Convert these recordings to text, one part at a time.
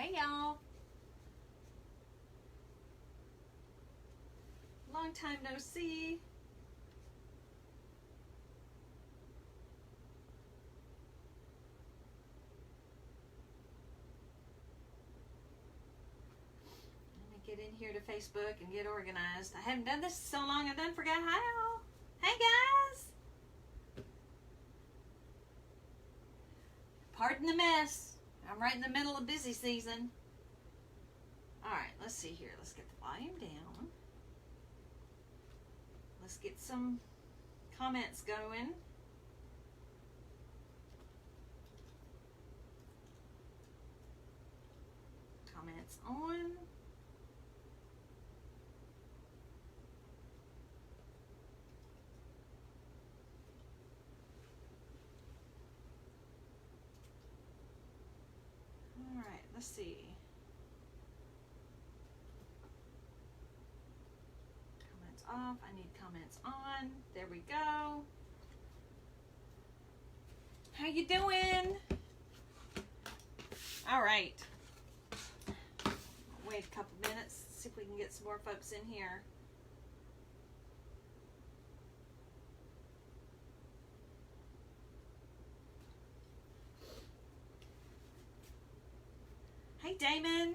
Hey y'all. Long time no see. Let me get in here to Facebook and get organized. I haven't done this so long I done forgot how. Hey guys. Pardon the mess. I'm right in the middle of busy season. Alright, let's see here. Let's get the volume down. Let's get some comments going. Comments on. Alright, let's see. Comments off. I need comments on. There we go. How you doing? Alright. Wait a couple minutes, see if we can get some more folks in here. Hey Damon,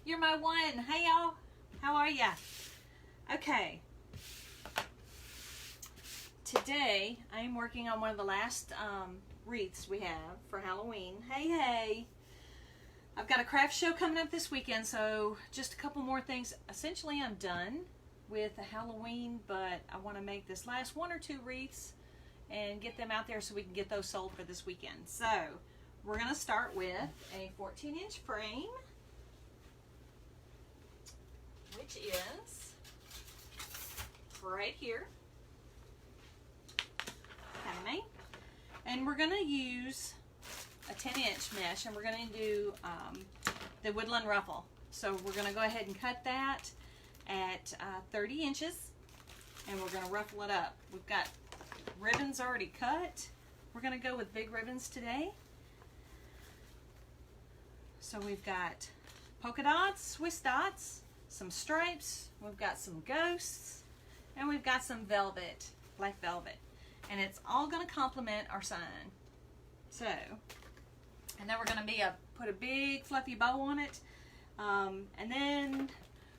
you're my one. Hey y'all, how are ya? Okay, today I am working on one of the last wreaths we have for Halloween. Hey, I've got a craft show coming up this weekend, so just a couple more things. Essentially I'm done with the Halloween, but I want to make this last one or two wreaths and get them out there so we can get those sold for this weekend. So we're going to start with a 14-inch frame, which is right here. Okay. And we're going to use a 10-inch mesh, and we're going to do the woodland ruffle. So we're going to go ahead and cut that at 30 inches, and we're going to ruffle it up. We've got ribbons already cut. We're going to go with big ribbons today. So we've got polka dots, Swiss dots, some stripes, we've got some ghosts, and we've got some velvet, black velvet. And it's all going to complement our sign. So, and then we're going to put a big fluffy bow on it. And then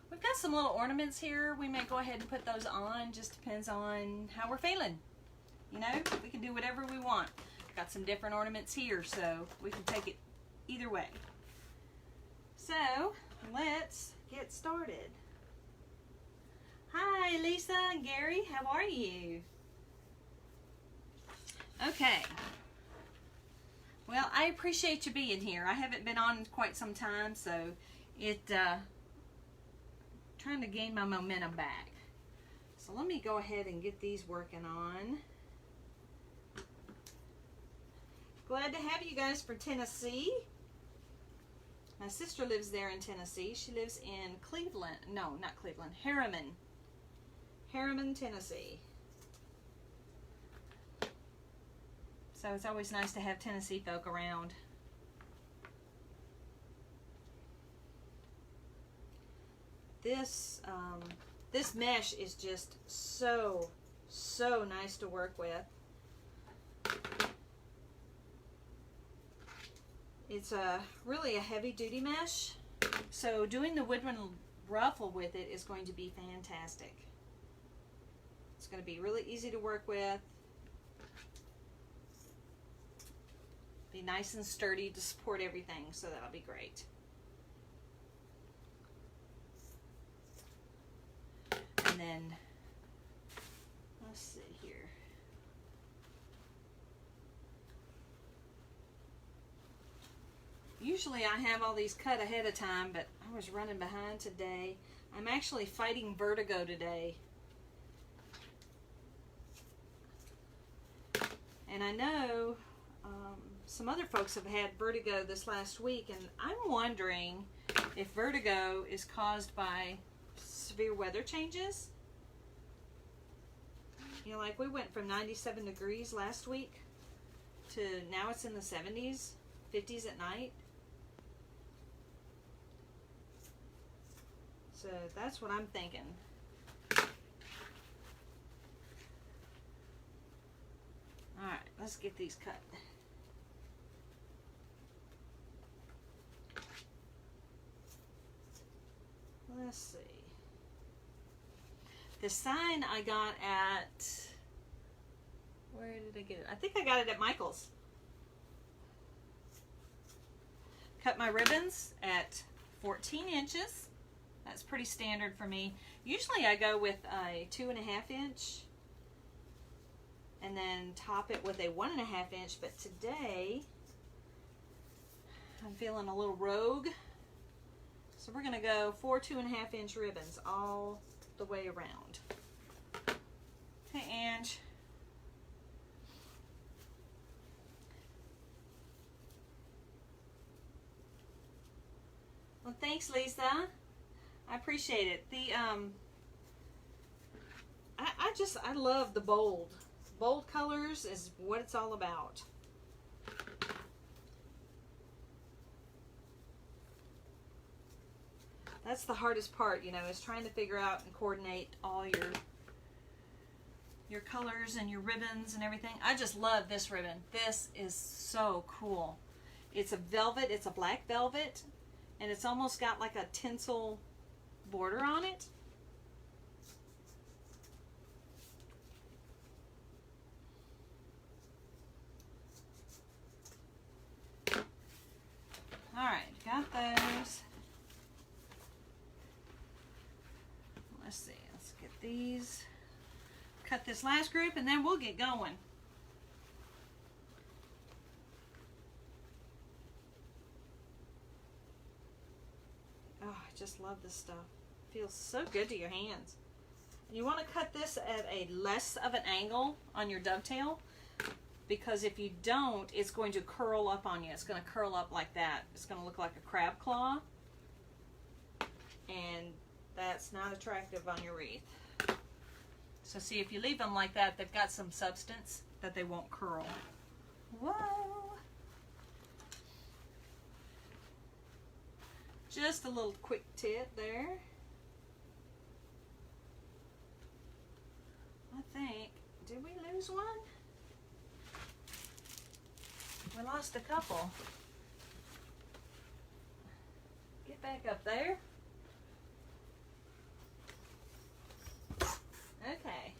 we've got some little ornaments here. We may go ahead and put those on. Just depends on how we're feeling. You know, we can do whatever we want. Got some different ornaments here, so we can take it either way. So, let's get started. Hi, Lisa and Gary. How are you? Okay. Well, I appreciate you being here. I haven't been on quite some time, so trying to gain my momentum back. So let me go ahead and get these working on. Glad to have you guys for Tennessee. My sister lives there in Tennessee. She lives in Cleveland. No, not Cleveland. Harriman. Harriman, Tennessee. So it's always nice to have Tennessee folk around. This mesh is just so nice to work with. It's really a heavy duty mesh, so doing the woodland ruffle with it is going to be fantastic. It's going to be really easy to work with. Be nice and sturdy to support everything, so that'll be great. And then, let's see here. Usually I have all these cut ahead of time, but I was running behind today. I'm actually fighting vertigo today. And I know some other folks have had vertigo this last week, and I'm wondering if vertigo is caused by severe weather changes. You know, like we went from 97 degrees last week to now it's in the 70s, 50s at night. So that's what I'm thinking. All right, let's get these cut. Let's see. The sign I got at, where did I get it? I think I got it at Michael's. Cut my ribbons at 14 inches. That's pretty standard for me. Usually I go with a 2.5 inch and then top it with a 1.5 inch, but today I'm feeling a little rogue. So we're gonna go 4 2.5 inch ribbons all the way around. Hey, Ange. Well, thanks, Lisa. I appreciate it. The I love the bold. Bold colors is what it's all about. That's the hardest part, you know, is trying to figure out and coordinate all your colors and your ribbons and everything. I just love this ribbon. This is so cool. It's a velvet, it's a black velvet, and it's almost got like a tinsel border on it. All right, got those. Let's see, let's get these. Cut this last group and then we'll get going. Oh, I just love this stuff. Feels so good to your hands. You want to cut this at a less of an angle on your dovetail, because if you don't, it's going to curl up on you. It's going to curl up like that. It's going to look like a crab claw, and that's not attractive on your wreath. So see, if you leave them like that, they've got some substance that they won't curl. Whoa! Just a little quick tip there. I think, did we lose one? We lost a couple. Get back up there. Okay.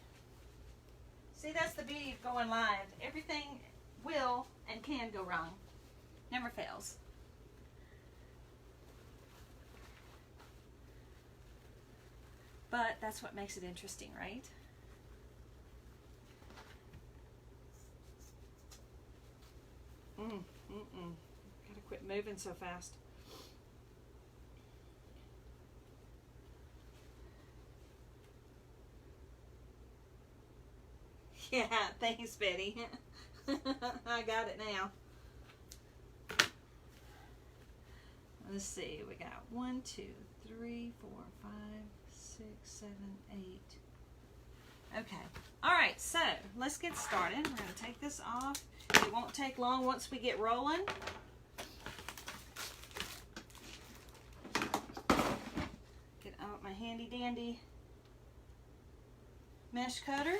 See, that's the beauty of going live. Everything will and can go wrong. Never fails. But that's what makes it interesting, right? Gotta quit moving so fast. Yeah, thanks, Betty. I got it now. Let's see, we got 1, 2, 3, 4, 5, 6, 7, 8. Okay. All right, so let's get started. We're going to take this off. It won't take long once we get rolling. Get out my handy dandy mesh cutter.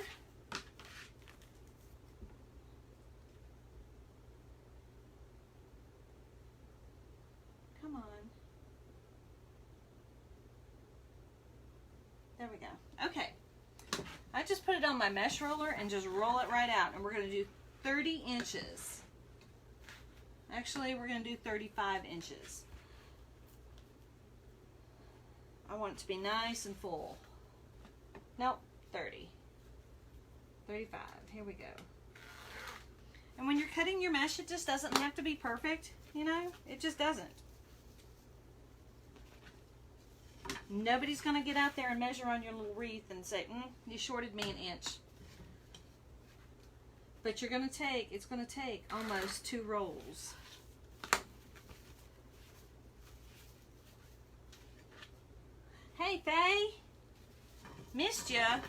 Come on. There we go. Okay. I just put it on my mesh roller and just roll it right out. And we're going to do 30 inches. Actually, we're going to do 35 inches. I want it to be nice and full. Nope, 30. 35. Here we go. And when you're cutting your mesh, it just doesn't have to be perfect. You know, it just doesn't. Nobody's going to get out there and measure on your little wreath and say, you shorted me an inch. But you're going to take, it's going to take almost 2 rolls. Hey, Faye. Missed ya.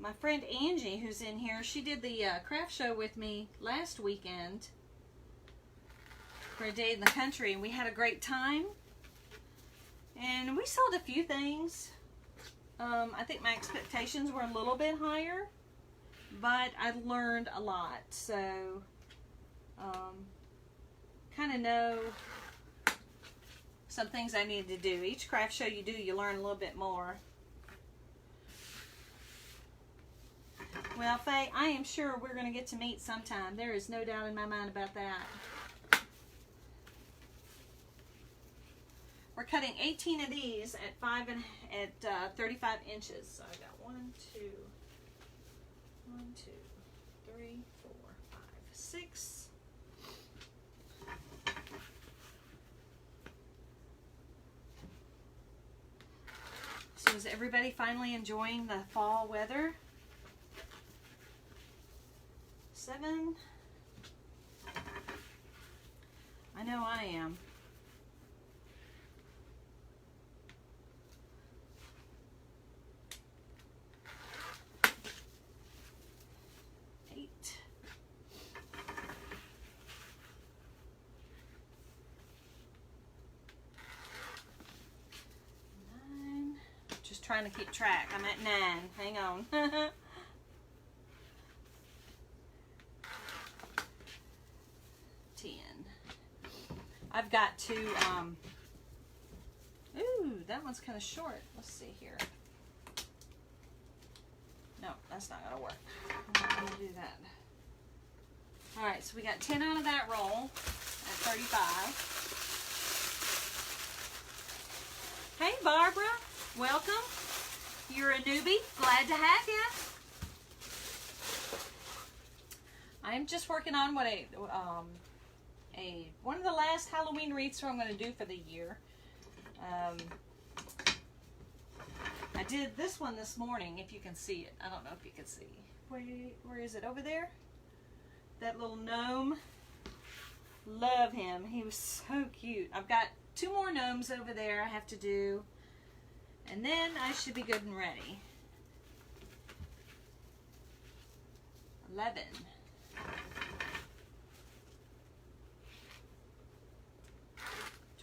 my friend Angie, who's in here, she did the craft show with me last weekend for a day in the country, and we had a great time. And we sold a few things. I think my expectations were a little bit higher, but I learned a lot. So, kind of know some things I needed to do. Each craft show you do, you learn a little bit more. Well, Faye, I am sure we're going to get to meet sometime. There is no doubt in my mind about that. We're cutting 18 of these at 35 inches. So I got 1, 2, 3, 4, 5, 6. So is everybody finally enjoying the fall weather? 7. I know I am. 8. 9. Just trying to keep track. I'm at 9. Hang on. 10. I've got to, ooh, that one's kind of short. Let's see here. No, that's not going to work. I'm not going to do that. All right, so we got 10 out of that roll at 35. Hey, Barbara, welcome. You're a newbie. Glad to have you. I'm just working on what one of the last Halloween wreaths I'm going to do for the year. I did this one this morning, if you can see it. I don't know if you can see. Where is it? Over there? That little gnome. Love him. He was so cute. I've got 2 more gnomes over there I have to do. And then I should be good and ready. 11.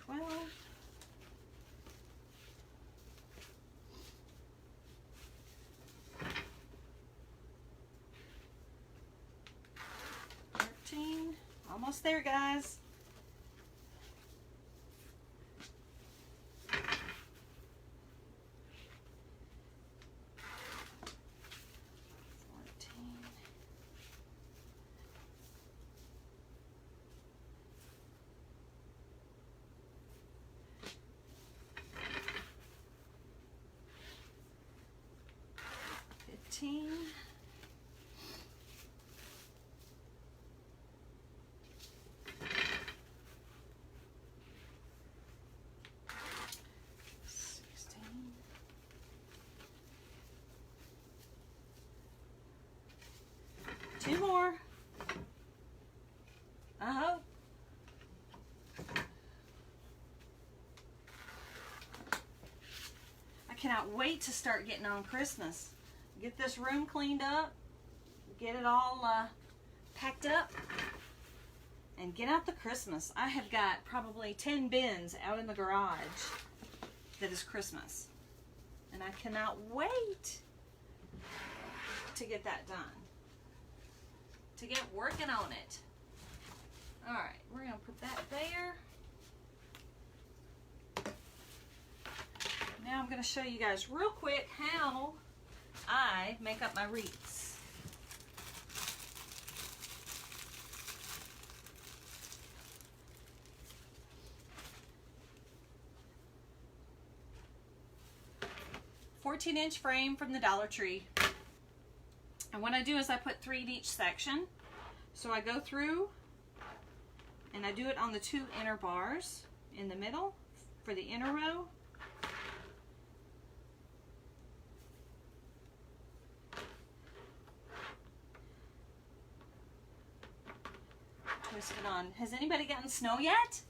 12. 13. Almost there, guys. 15. 16. 2 more. I hope. I cannot wait to start getting on Christmas. Get this room cleaned up, get it all packed up, and get out the Christmas. I have got probably 10 bins out in the garage that is Christmas. And I cannot wait to get that done. To get working on it. Alright, we're going to put that there. Now I'm going to show you guys real quick how I make up my wreaths. "14" frame from the Dollar Tree. And what I do is I put 3 in each section. So I go through and I do it on the 2 inner bars in the middle for the inner row. Twist it on. Has anybody gotten snow yet?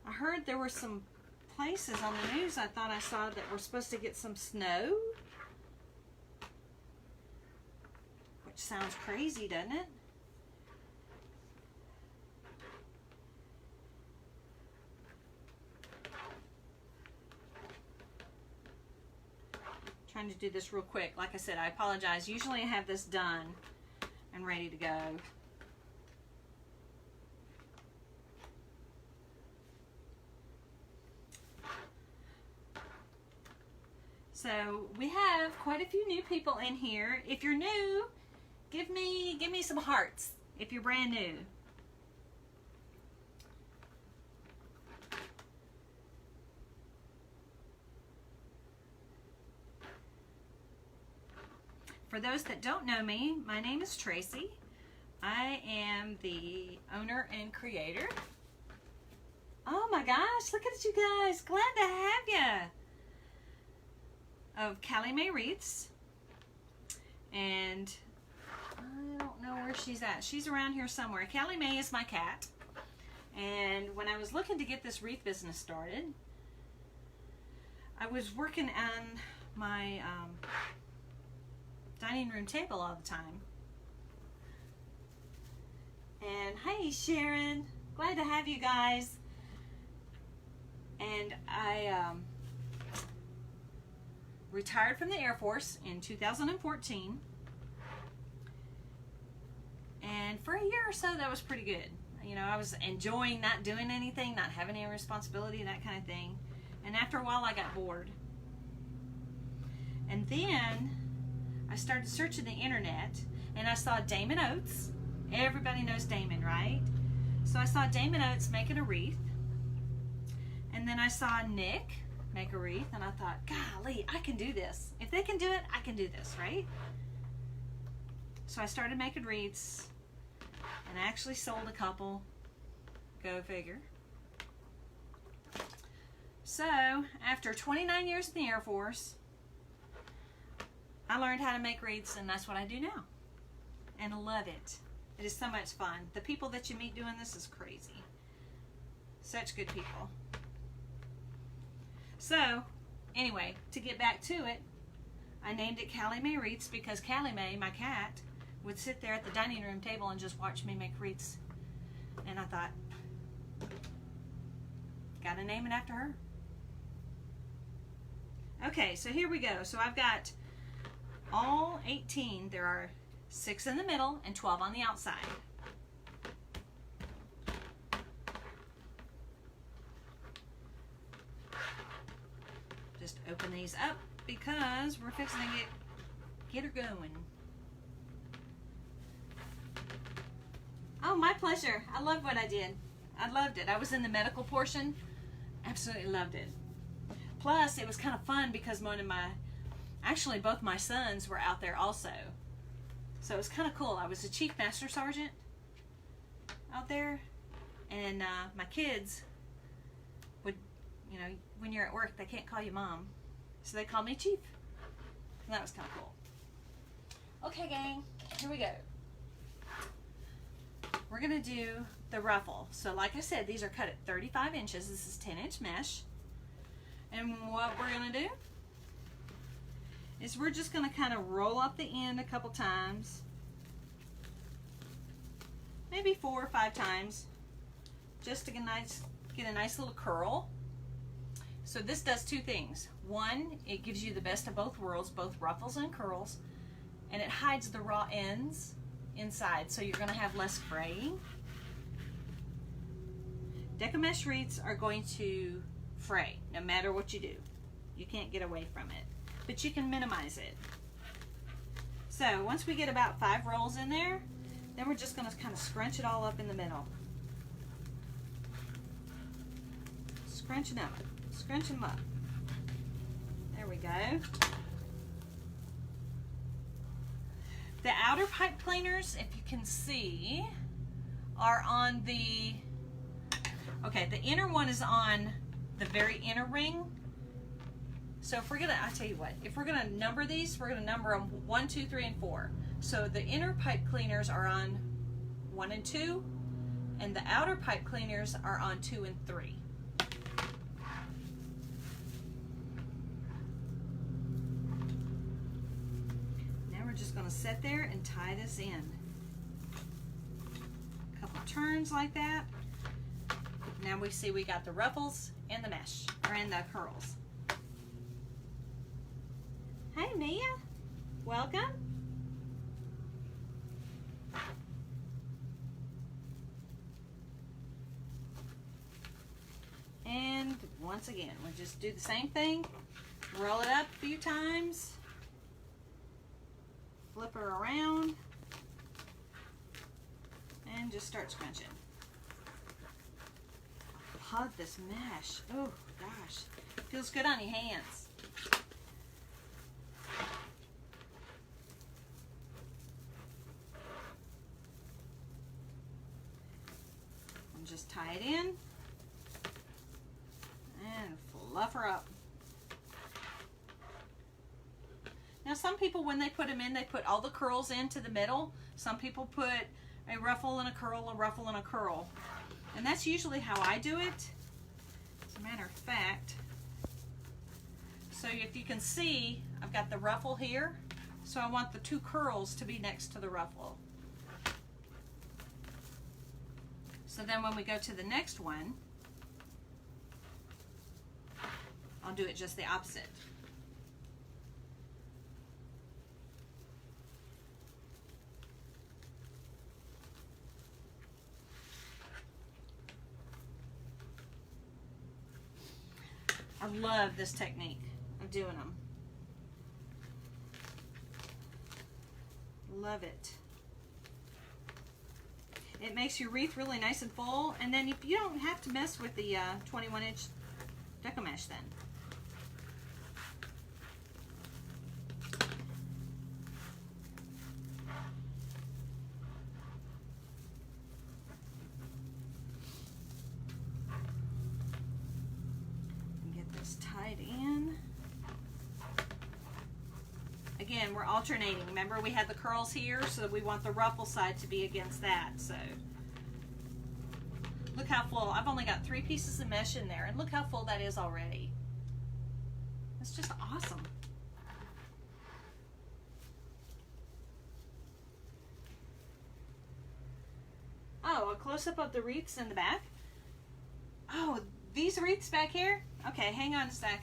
I heard there were some places on the news I thought I saw that we're supposed to get some snow. Which sounds crazy, doesn't it? Trying to do this real quick. Like I said, I apologize. Usually I have this done and ready to go. So we have quite a few new people in here. If you're new, give me some hearts if you're brand new. For those that don't know me, my name is Tracy. I am the owner and creator. Oh my gosh, look at you guys. Glad to have you. Of Callie Mae Wreaths. And I don't know where she's at. She's around here somewhere. Callie Mae is my cat. And when I was looking to get this wreath business started, I was working on my dining room table all the time. And hey Sharon, glad to have you guys. And I retired from the Air Force in 2014. And for a year or so that was pretty good. You know, I was enjoying not doing anything, not having any responsibility, that kind of thing. And after a while I got bored. And then I started searching the internet and I saw Damon Oates. Everybody knows Damon, right? So I saw Damon Oates making a wreath. And then I saw Nick make a wreath and I thought, golly, I can do this. If they can do it, I can do this, right? So I started making wreaths and I actually sold a couple. Go figure. So after 29 years in the Air Force, I learned how to make wreaths, and that's what I do now. And I love it. It is so much fun. The people that you meet doing this is crazy. Such good people. So, anyway, to get back to it, I named it Callie Mae Wreaths because Callie Mae, my cat, would sit there at the dining room table and just watch me make wreaths. And I thought, gotta name it after her. Okay, so here we go. So I've got all 18. There are 6 in the middle and 12 on the outside. Just open these up because we're fixing to get her going. Oh, my pleasure. I love what I did. I loved it. I was in the medical portion. Absolutely loved it. Plus, it was kind of fun because actually both my sons were out there also. So it was kind of cool. I was a Chief Master Sergeant out there. And my kids would, you know, when you're at work, they can't call you mom. So they called me Chief. And that was kind of cool. Okay, gang. Here we go. We're going to do the ruffle. So like I said, these are cut at 35 inches. This is 10-inch mesh. And what we're going to do is we're just going to kind of roll up the end a couple times. Maybe 4 or 5 times. Just to get a nice little curl. So this does 2 things. One, it gives you the best of both worlds, both ruffles and curls. And it hides the raw ends inside, so you're going to have less fraying. Deco mesh wreaths are going to fray no matter what you do. You can't get away from it, but you can minimize it. So once we get about 5 rolls in there, then we're just going to kind of scrunch it all up in the middle. Scrunch them up. There we go. The outer pipe cleaners, if you can see, are on the, okay, the inner one is on the very inner ring. So if we're gonna, I'll tell you what, if we're gonna number these, we're gonna number them 1, 2, 3, and 4. So the inner pipe cleaners are on 1 and 2, and the outer pipe cleaners are on 2 and 3. we're just going to sit there and tie this in. A couple turns like that. Now we see we got the ruffles and the mesh, or in the curls. Hey Mia, welcome. And once again, we'll just do the same thing. Roll it up a few times. Flip her around. And just start scrunching. Hug this mesh. Oh gosh, feels good on your hands. And just tie it in and fluff her up. Now some people, when they put them in, they put all the curls into the middle. Some people put a ruffle and a curl, a ruffle and a curl. And that's usually how I do it, as a matter of fact. So if you can see, I've got the ruffle here, so I want the two curls to be next to the ruffle. So then when we go to the next one, I'll do it just the opposite. I love this technique of doing them. Love it. It makes your wreath really nice and full, and then you don't have to mess with the 21-inch Deco mesh then. In. Again, we're alternating. Remember, we had the curls here, so we want the ruffle side to be against that. So look how full. I've only got 3 pieces of mesh in there, and look how full that is already. It's just awesome. Oh, a close-up of the wreaths in the back. Oh, these wreaths back here? Okay, hang on a sec.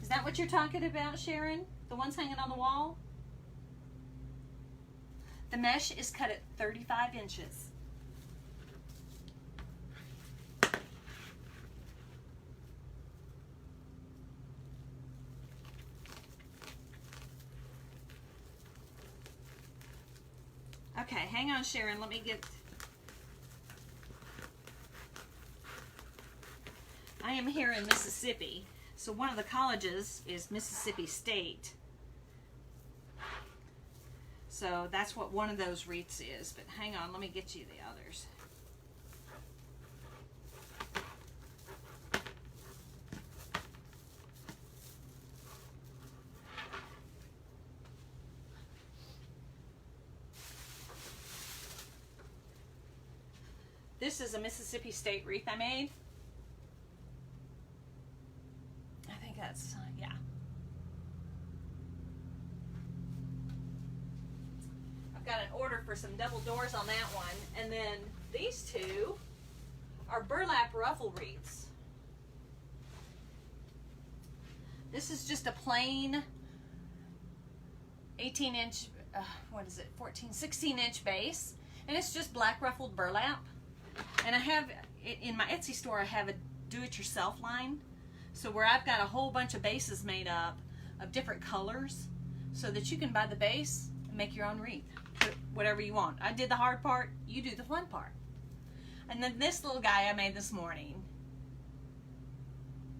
Is that what you're talking about, Sharon? The ones hanging on the wall? The mesh is cut at 35 inches. Okay, hang on, Sharon. Let me get... I am here in Mississippi. So one of the colleges is Mississippi State. So that's what one of those wreaths is. But hang on, let me get you the others. This is a Mississippi State wreath I made. I think that's, yeah. I've got an order for some double doors on that one. And then these two are burlap ruffle wreaths. This is just a plain 18-inch, 16-inch base. And it's just black ruffled burlap. And I have, in my Etsy store, I have a do-it-yourself line. So where I've got a whole bunch of bases made up of different colors so that you can buy the base and make your own wreath. Put whatever you want. I did the hard part, you do the fun part. And then this little guy I made this morning.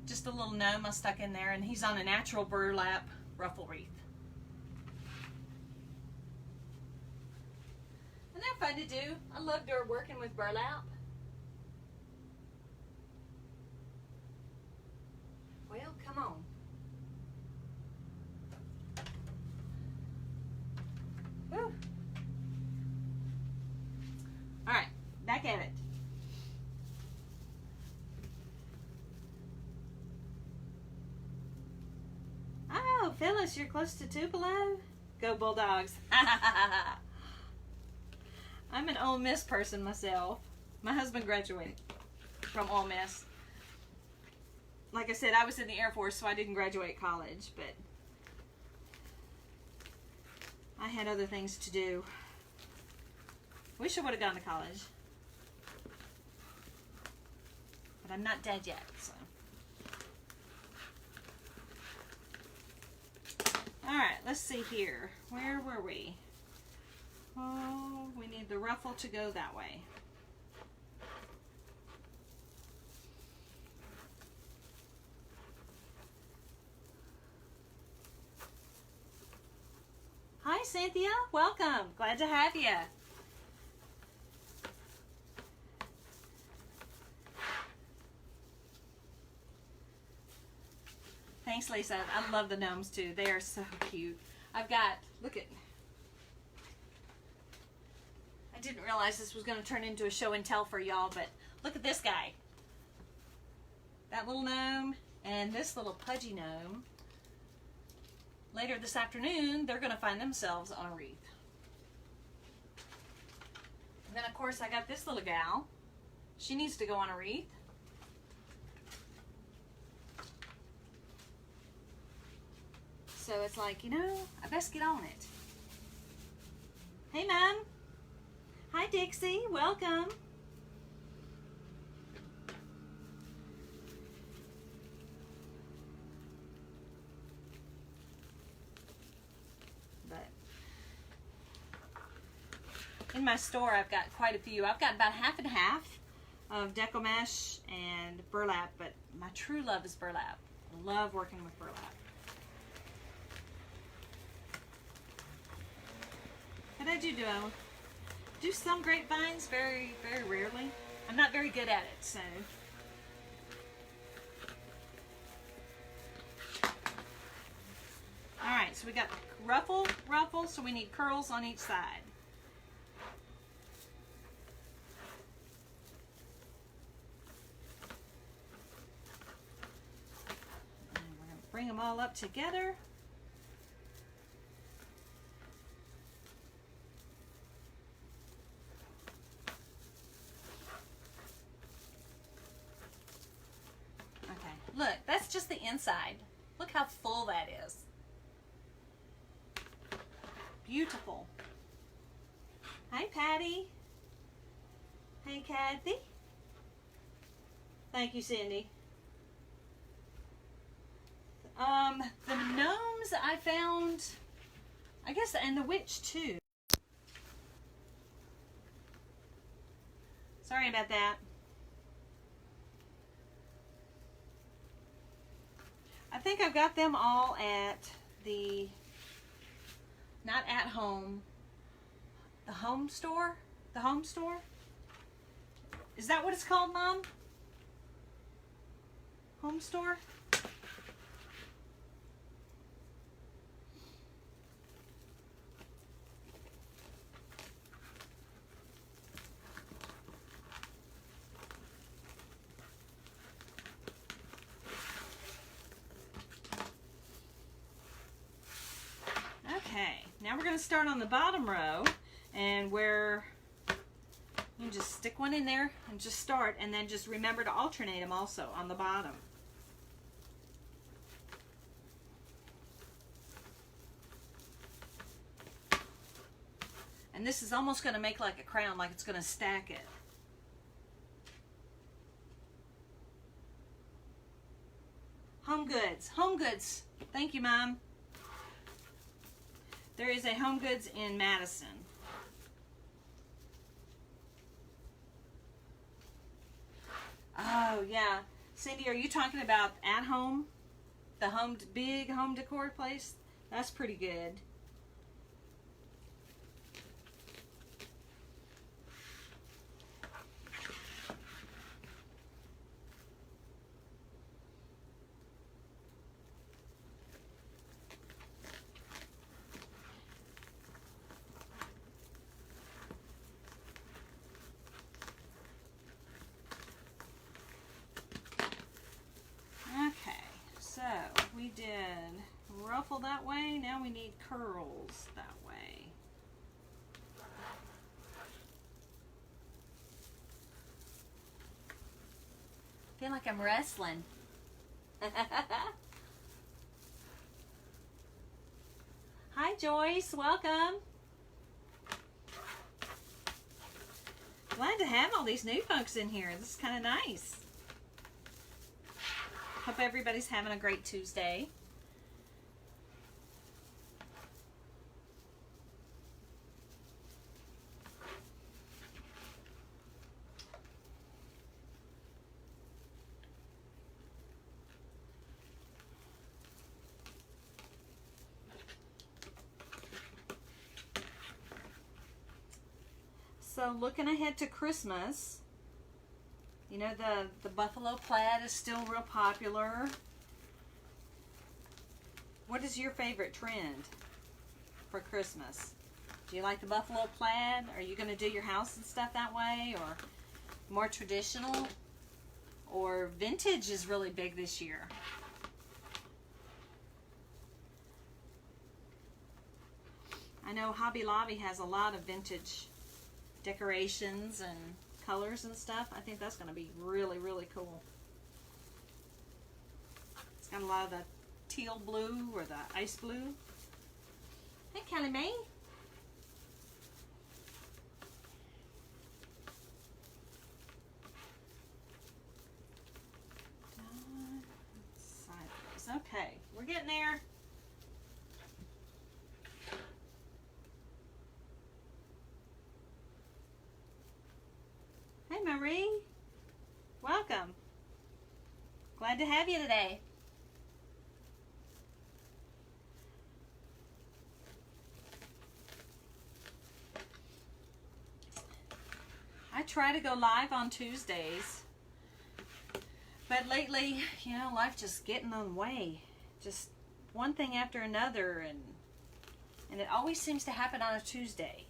Just a little gnome I stuck in there, and he's on a natural burlap ruffle wreath. Isn't that fun to do? I love working with burlap. Well, come on. Woo. All right, back at it. Phyllis, you're close to Tupelo? Go Bulldogs. I'm an Ole Miss person myself. My husband graduated from Ole Miss. Like I said, I was in the Air Force, so I didn't graduate college, but I had other things to do. Wish I would have gone to college. But I'm not dead yet, so. Alright, let's see here. Where were we? Oh, we need the ruffle to go that way. Hi, Cynthia. Welcome. Glad to have you. Thanks, Lisa. I love the gnomes too. They are so cute. I've got, look at, I didn't realize this was going to turn into a show and tell for y'all, but look at this guy. That little gnome and this little pudgy gnome. Later this afternoon, they're going to find themselves on a wreath. And then, of course, I got this little gal. She needs to go on a wreath. So it's like, you know, I best get on it. Hey, Mom. Hi, Dixie. Welcome. But in my store, I've got quite a few. I've got about half and half of Deco mesh and burlap, but my true love is burlap. I love working with burlap. What I do some grapevines very, very rarely. I'm not very good at it, so. All right, so we got ruffle, so we need curls on each side. And we're going to bring them all up together. Look, that's just the inside. Look how full that is. Beautiful. Hi, Patty. Hey, Kathy. Thank you, Cindy. The gnomes I found, I guess, and the witch too. Sorry about that. I think I've got them all at the, not at home, the home store? The home store? Is that what it's called, Mom? Home store? Okay, now we're going to start on the bottom row, and where you just stick one in there and just start, and then just remember to alternate them also on the bottom. And this is almost going to make like a crown, like it's going to stack it. Home Goods. Home Goods. Thank you, Mom. There is a Home Goods in Madison. Oh, yeah. Cindy, are you talking about at home? The big home decor place? That's pretty good. We did ruffle that way. Now we need curls that way. I feel like I'm wrestling. Hi Joyce, welcome. Glad to have all these new folks in here. This is kind of nice. Hope everybody's having a great Tuesday. So looking ahead to Christmas, you know, the buffalo plaid is still real popular. What is your favorite trend for Christmas? Do you like the buffalo plaid? Are you going to do your house and stuff that way? Or more traditional? Or vintage is really big this year. I know Hobby Lobby has a lot of vintage decorations and colors and stuff. I think that's going to be really, really cool. It's got a lot of the teal blue or the ice blue. Hey, Kelly Mae. Sideways. Okay, we're getting there. Hey Marie, welcome. Glad to have you today. I try to go live on Tuesdays, but lately, you know, life just getting in the way. Just one thing after another, and it always seems to happen on a Tuesday.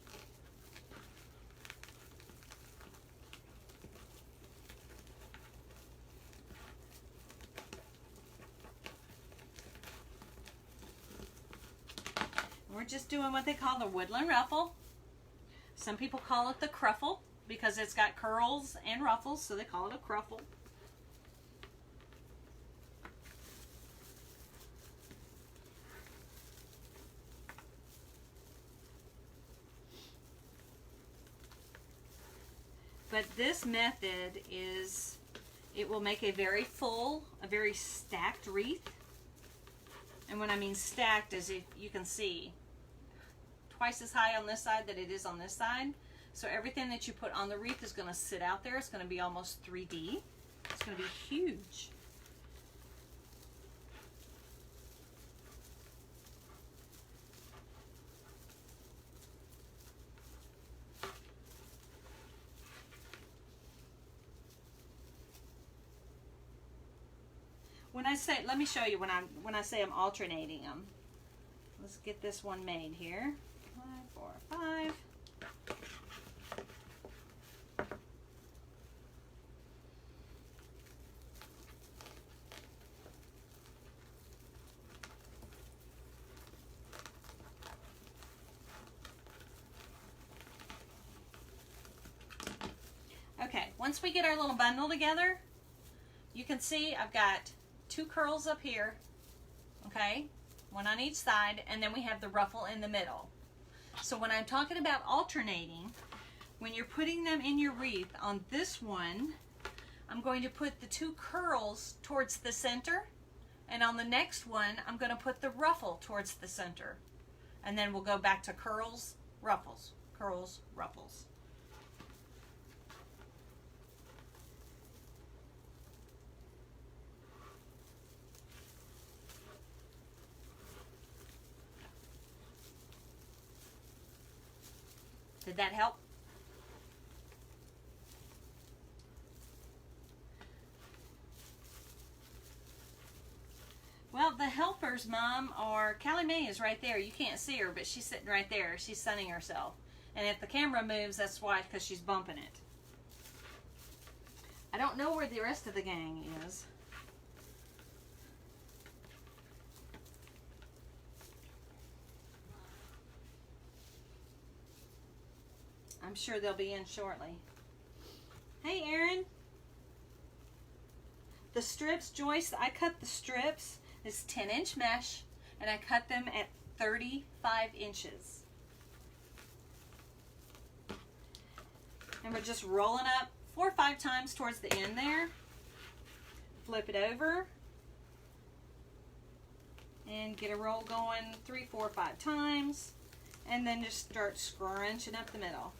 We're just doing what they call the woodland ruffle. Some people call it the cruffle because it's got curls and ruffles, so they call it a cruffle. But this method is, it will make a very full, a very stacked wreath. And when I mean stacked, as if you can see, twice as high on this side that it is on this side. So everything that you put on the wreath is going to sit out there. It's going to be almost 3D. It's going to be huge. When I say, let me show you when I say I'm alternating them. Let's get this one made here. 5, 4, 5. Okay, once we get our little bundle together, you can see I've got 2 curls up here, okay? One on each side, and then we have the ruffle in the middle. So when I'm talking about alternating, when you're putting them in your wreath, on this one, I'm going to put the 2 curls towards the center, and on the next one, I'm going to put the ruffle towards the center. And then we'll go back to curls, ruffles, curls, ruffles. Did that help? Well, the helpers, Mom, are Callie Mae is right there. You can't see her, but she's sitting right there. She's sunning herself. And if the camera moves, that's why, because she's bumping it. I don't know where the rest of the gang is. I'm sure they'll be in shortly. Hey, Aaron. The strips, Joyce, I cut the strips. It's 10-inch mesh, and I cut them at 35 inches. And we're just rolling up 4 or 5 times towards the end there. Flip it over. And get a roll going 3, 4, 5 times. And then just start scrunching up the middle.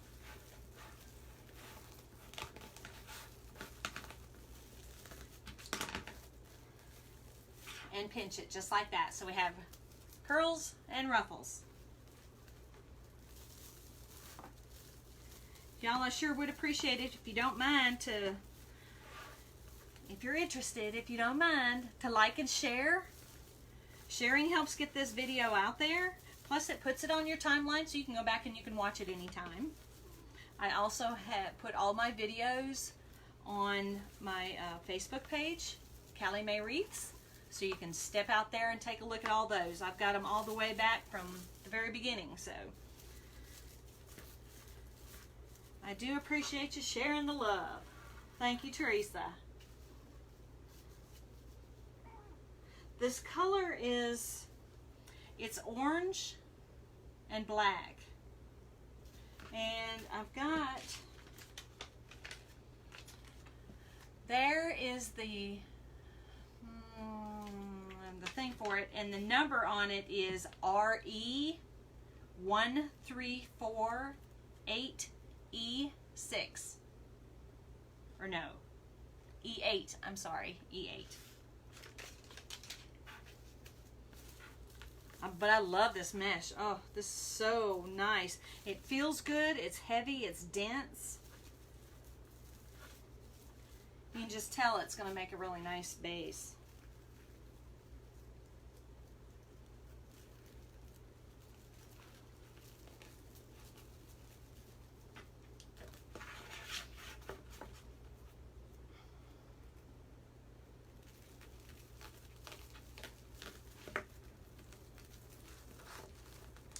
And pinch it just like that. So we have curls and ruffles. Y'all, I sure would appreciate it if you don't mind to, if you're interested, if you don't mind, to like and share. Sharing helps get this video out there. Plus it puts it on your timeline so you can go back and you can watch it anytime. I also have put all my videos on my Facebook page, Callie Mae Wreaths. So you can step out there and take a look at all those. I've got them all the way back from the very beginning. So I do appreciate you sharing the love. Thank you, Teresa. This color is, it's orange and black. And I've got, there is the thing for it, and the number on it is RE13488E6. Or no, E8. I'm sorry, E8. But I love this mesh. Oh, this is so nice. It feels good. It's heavy. It's dense. You can just tell it's going to make a really nice base.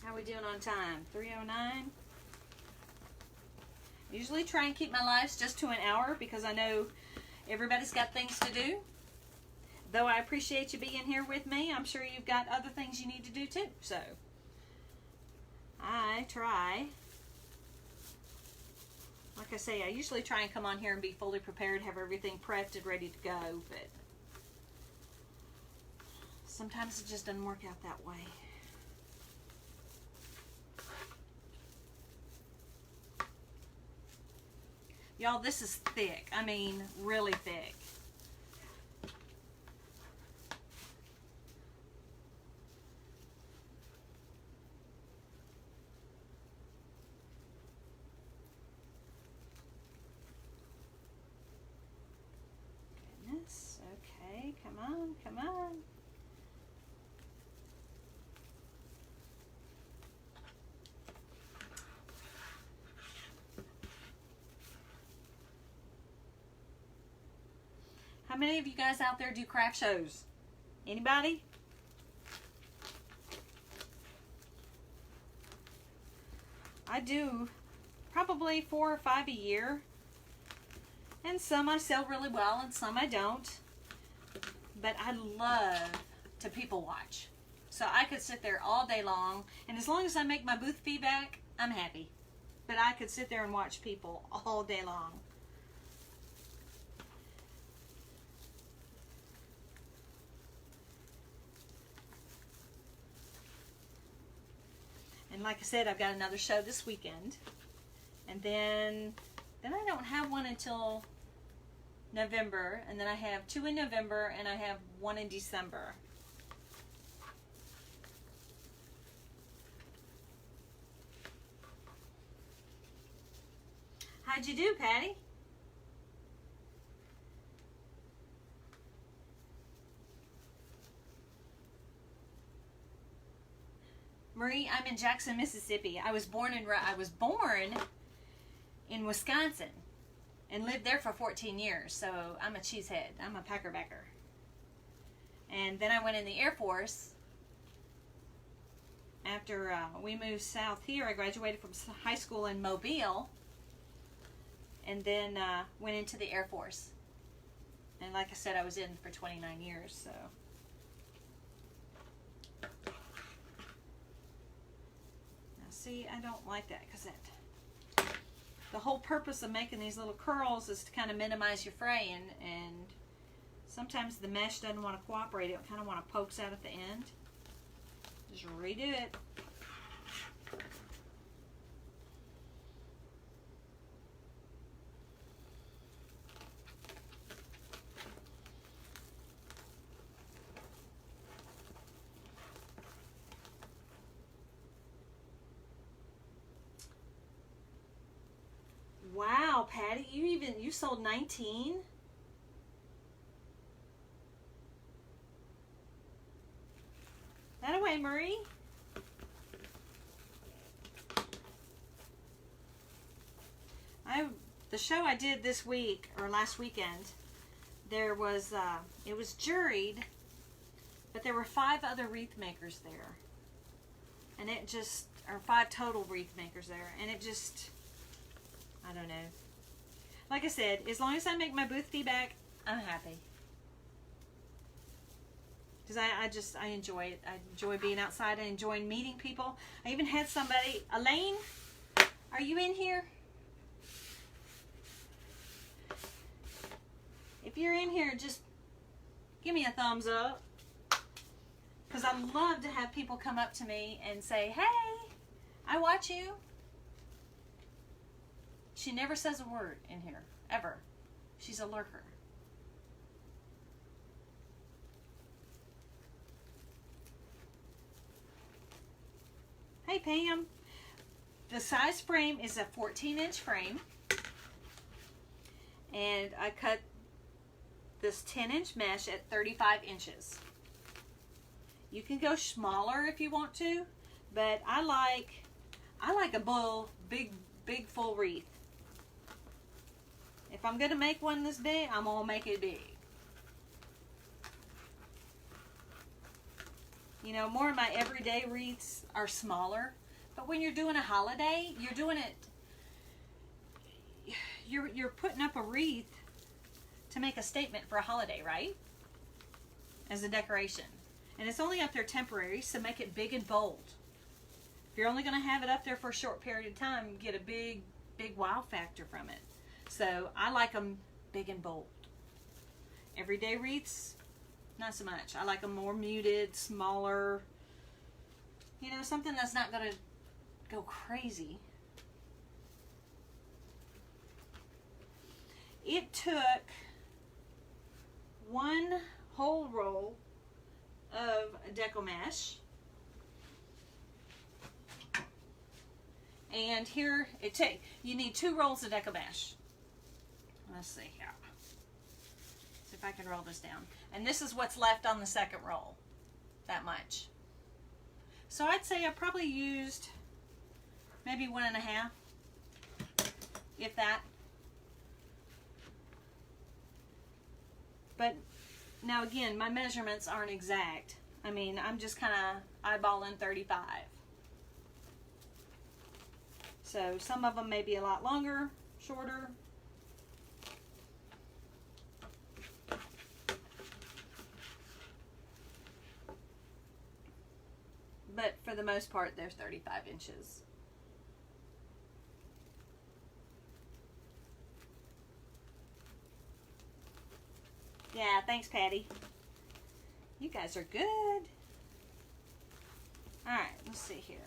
How are we doing on time? 3:09. Usually try and keep my lives just to an hour because I know everybody's got things to do. Though I appreciate you being here with me, I'm sure you've got other things you need to do too. So I try. Like I say, I usually try and come on here and be fully prepared, have everything prepped and ready to go, but sometimes it just doesn't work out that way. Y'all, this is thick. I mean, really thick. Goodness. Okay, come on, come on. How many of you guys out there do craft shows? Anybody? I do probably 4 or 5 a year. And some I sell really well and some I don't. But I love to people watch. So I could sit there all day long. And as long as I make my booth fee back, I'm happy. But I could sit there and watch people all day long. And like I said, I've got another show this weekend. And then I don't have one until November. And then I have 2 in November and I have 1 in December. How'd you do, Patty? Marie, I'm in Jackson, Mississippi. I was born in Wisconsin and lived there for 14 years. So I'm a cheesehead. I'm a packerbacker. And then I went in the Air Force after we moved south here. I graduated from high school in Mobile, and then went into the Air Force. And like I said, I was in for 29 years, so. Now see, I don't like that because the whole purpose of making these little curls is to kind of minimize your fray, and sometimes the mesh doesn't want to cooperate. It kind of want to pokes out at the end. Just redo it. Wow, Patty, you sold 19? That away, Marie. The show I did this week, or last weekend, there was, it was juried, but there were 5 other wreath makers there. And it just, or 5 total wreath makers there, and it just, I don't know. Like I said, as long as I make my booth fee back, I'm happy. Because I enjoy it. I enjoy being outside. I enjoy meeting people. I even had somebody, Elaine, are you in here? If you're in here, just give me a thumbs up. Because I love to have people come up to me and say, hey, I watch you. She never says a word in here, ever. She's a lurker. Hey, Pam. The size frame is a 14-inch frame. And I cut this 10-inch mesh at 35 inches. You can go smaller if you want to, but I like a big full wreath. If I'm going to make one this big, I'm going to make it big. You know, more of my everyday wreaths are smaller, but when you're doing a holiday, you're doing it, you're putting up a wreath to make a statement for a holiday, right? As a decoration. And it's only up there temporary, so make it big and bold. If you're only going to have it up there for a short period of time, you get a big wow factor from it. So I like them big and bold. Everyday wreaths, not so much. I like them more muted, smaller. You know, something that's not going to go crazy. It took one whole roll of Deco mesh, and here you need 2 rolls of Deco mesh. Let's see here. See if I can roll this down. And this is what's left on the second roll. That much. So I'd say I probably used maybe 1.5, if that. But now again, my measurements aren't exact. I mean, I'm just kind of eyeballing 35. So some of them may be a lot longer, shorter. But for the most part, they're 35 inches. Yeah, thanks, Patty. You guys are good. Alright, let's see here.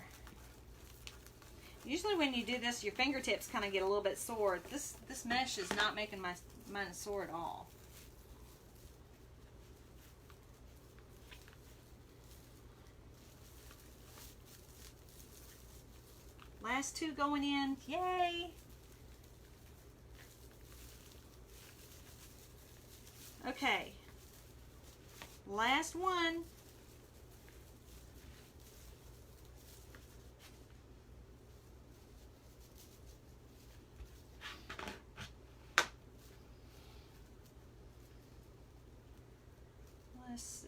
Usually when you do this, your fingertips kind of get a little bit sore. This mesh is not making mine sore at all. Last 2 going in. Yay! Okay. Last one. Let's see.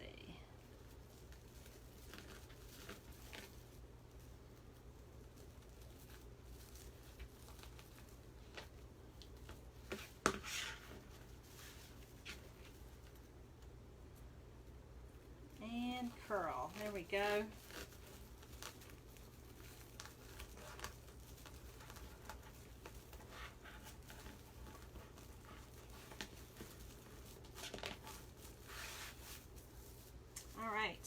curl. There we go. All right.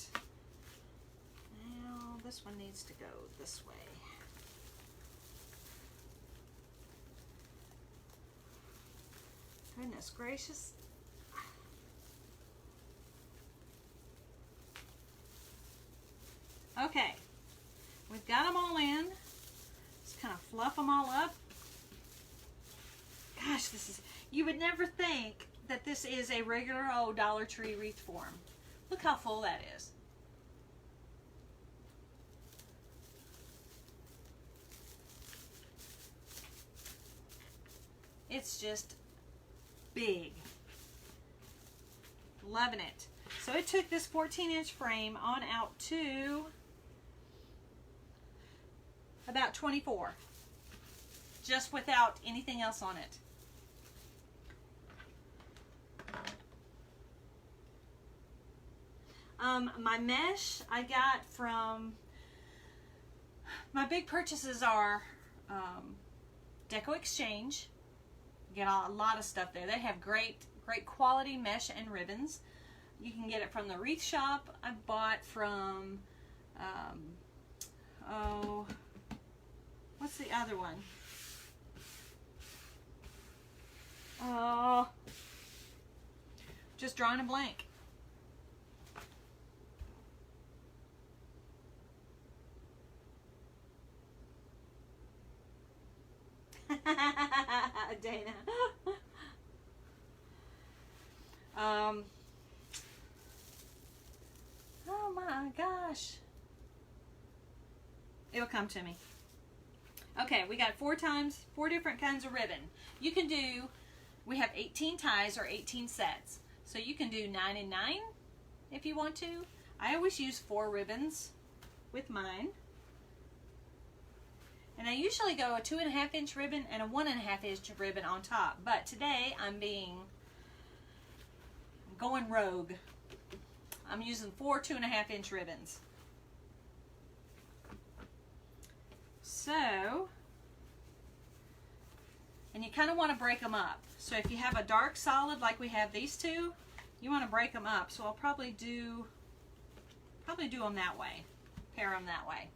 Now this one needs to go this way. Goodness gracious. Okay, we've got them all in. Just kind of fluff them all up. Gosh, you would never think that this is a regular old Dollar Tree wreath form. Look how full that is. It's just big. Loving it. So it took this 14-inch frame on out to about 24, just without anything else on it. My mesh I got from, my big purchases are Deco Exchange. Get a lot of stuff there. They have great quality mesh and ribbons. You can get it from the wreath shop. I bought from, what's the other one? Oh, just drawing a blank. Dana. Oh my gosh. It'll come to me. Okay, we got four different kinds of ribbon. You can do, we have 18 ties or 18 sets. So you can do 9 and 9 if you want to. I always use 4 ribbons with mine. And I usually go a 2.5 inch ribbon and a 1.5 inch ribbon on top. But today I'm going rogue. I'm using 4 2.5 inch ribbons. So, and you kind of want to break them up. So if you have a dark solid like we have these two, you want to break them up. So I'll probably do them that way. Pair them that way.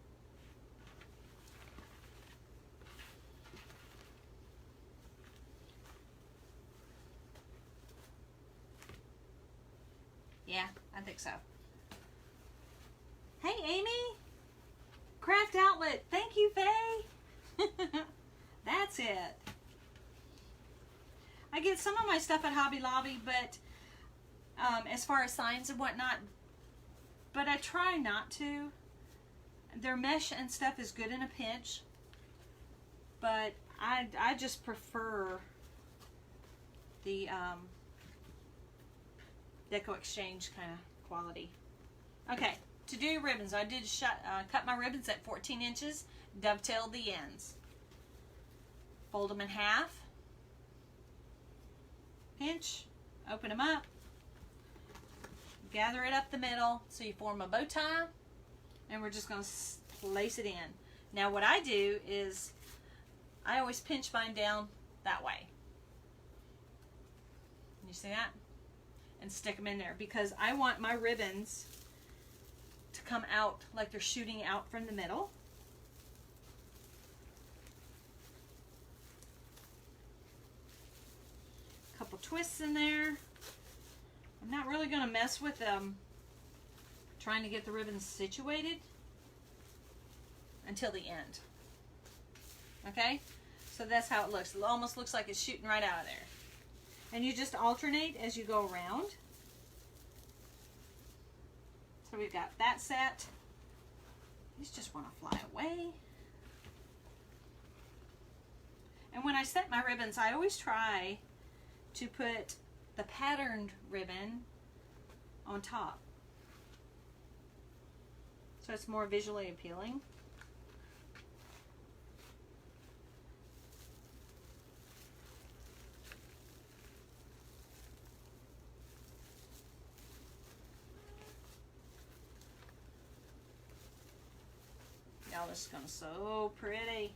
Yeah, I think so. Hey, Amy. Craft Outlet. Thank you, Faye. That's it. I get some of my stuff at Hobby Lobby, but as far as signs and whatnot, but I try not to. Their mesh and stuff is good in a pinch, but I just prefer the Deco Exchange kind of quality. Okay, to do ribbons, I did cut my ribbons at 14 inches, dovetailed the ends. Fold them in half, pinch, open them up, gather it up the middle so you form a bow tie, and we're just going to place it in. Now what I do is I always pinch mine down that way. You see that? And stick them in there because I want my ribbons to come out like they're shooting out from the middle. Couple twists in there. I'm not really going to mess with trying to get the ribbons situated until the end. Okay? So that's how it looks. It almost looks like it's shooting right out of there. And you just alternate as you go around. So we've got that set. These just want to fly away. And when I set my ribbons, I always try to put the patterned ribbon on top, so it's more visually appealing. tell. This is going to be so pretty.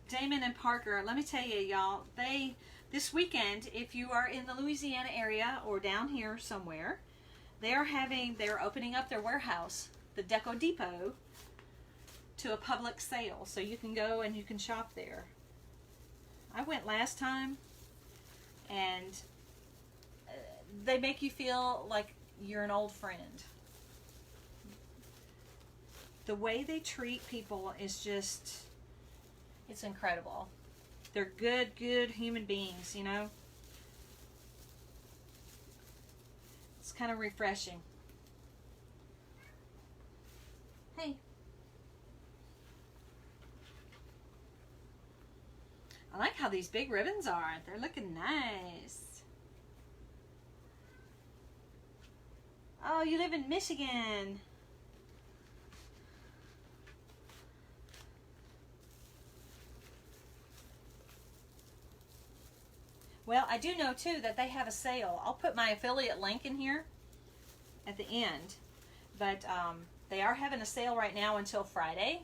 Damon and Parker, let me tell you, y'all, this weekend, if you are in the Louisiana area or down here somewhere, they're opening up their warehouse, the Deco Depot, to a public sale. So you can go and you can shop there. I went last time, and they make you feel like you're an old friend. The way they treat people is just, it's incredible. They're good human beings, you know. It's kind of refreshing. Hey. I like how these big ribbons are. They're looking nice. Oh, you live in Michigan. Well, I do know too that they have a sale. I'll put my affiliate link in here at the end. But they are having a sale right now until Friday.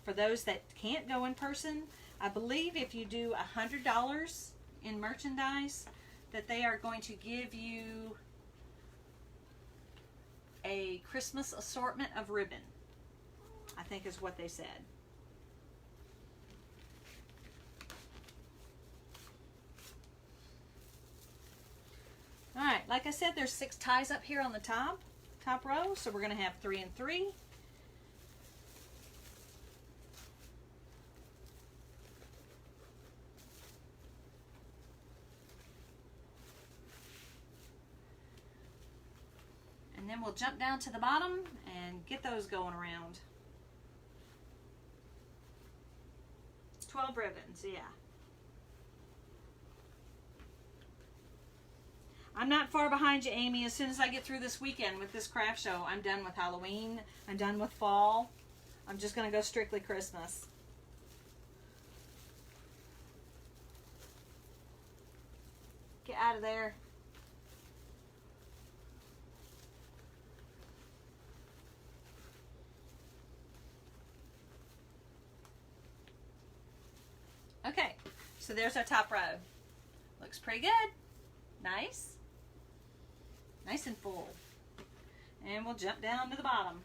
For those that can't go in person, I believe if you do $100 in merchandise, that they are going to give you a Christmas assortment of ribbon, I think is what they said. All right, like I said, there's 6 ties up here on the top row, so we're going to have 3 and 3. And then we'll jump down to the bottom and get those going around. 12 ribbons, yeah. I'm not far behind you, Amy. As soon as I get through this weekend with this craft show, I'm done with Halloween. I'm done with fall. I'm just going to go strictly Christmas. Get out of there. Okay, so there's our top row. Looks pretty good. Nice. Nice and full. And we'll jump down to the bottom.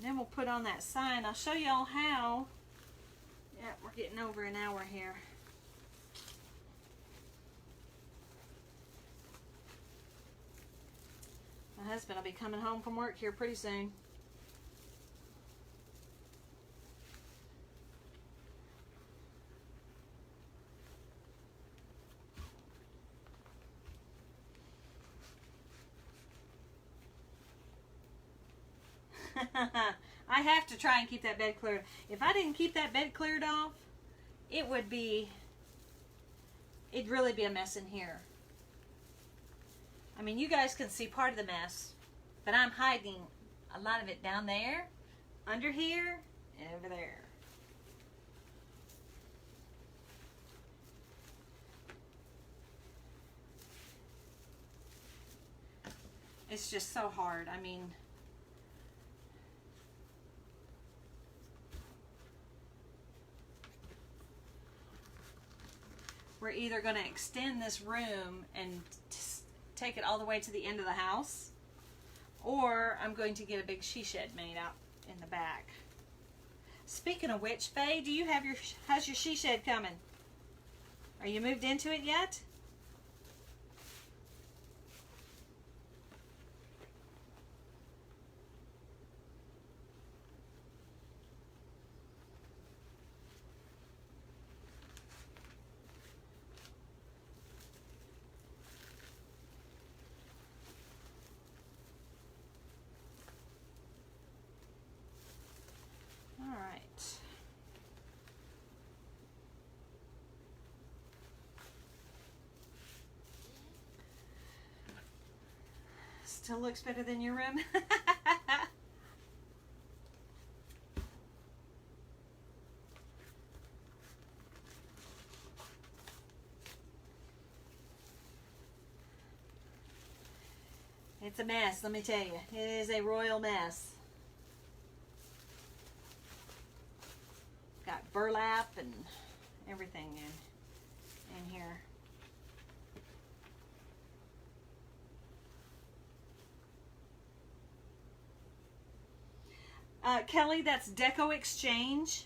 Then we'll put on that sign. I'll show y'all how. Yeah, we're getting over an hour here. My husband will be coming home from work here pretty soon. I have to try and keep that bed cleared. If I didn't keep that bed cleared off, it'd really be a mess in here. I mean, you guys can see part of the mess, but I'm hiding a lot of it down there, under here, and over there. It's just so hard. I mean, we're either going to extend this room and take it all the way to the end of the house, or I'm going to get a big she shed made out in the back. Speaking of which, Faye, how's your she shed coming? Are you moved into it yet? still looks better than your room. It's a mess, let me tell you. It is a royal mess. Got burlap and everything in here. Kelly, that's Deco Exchange.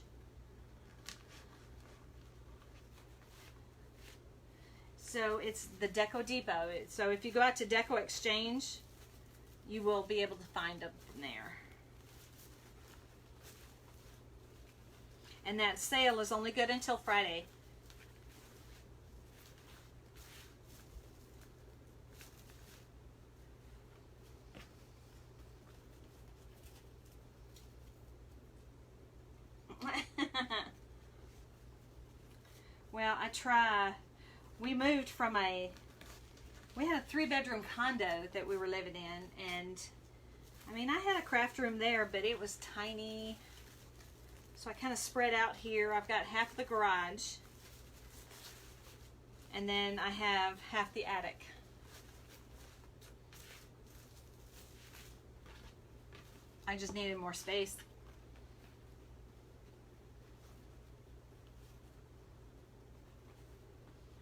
So it's the Deco Depot. So if you go out to Deco Exchange, you will be able to find them there. And that sale is only good until Friday. Well, I try. We moved from we had a 3-bedroom condo that we were living in, and I mean, I had a craft room there, but it was tiny. So I kind of spread out here. I've got half of the garage, and then I have half the attic. I just needed more space.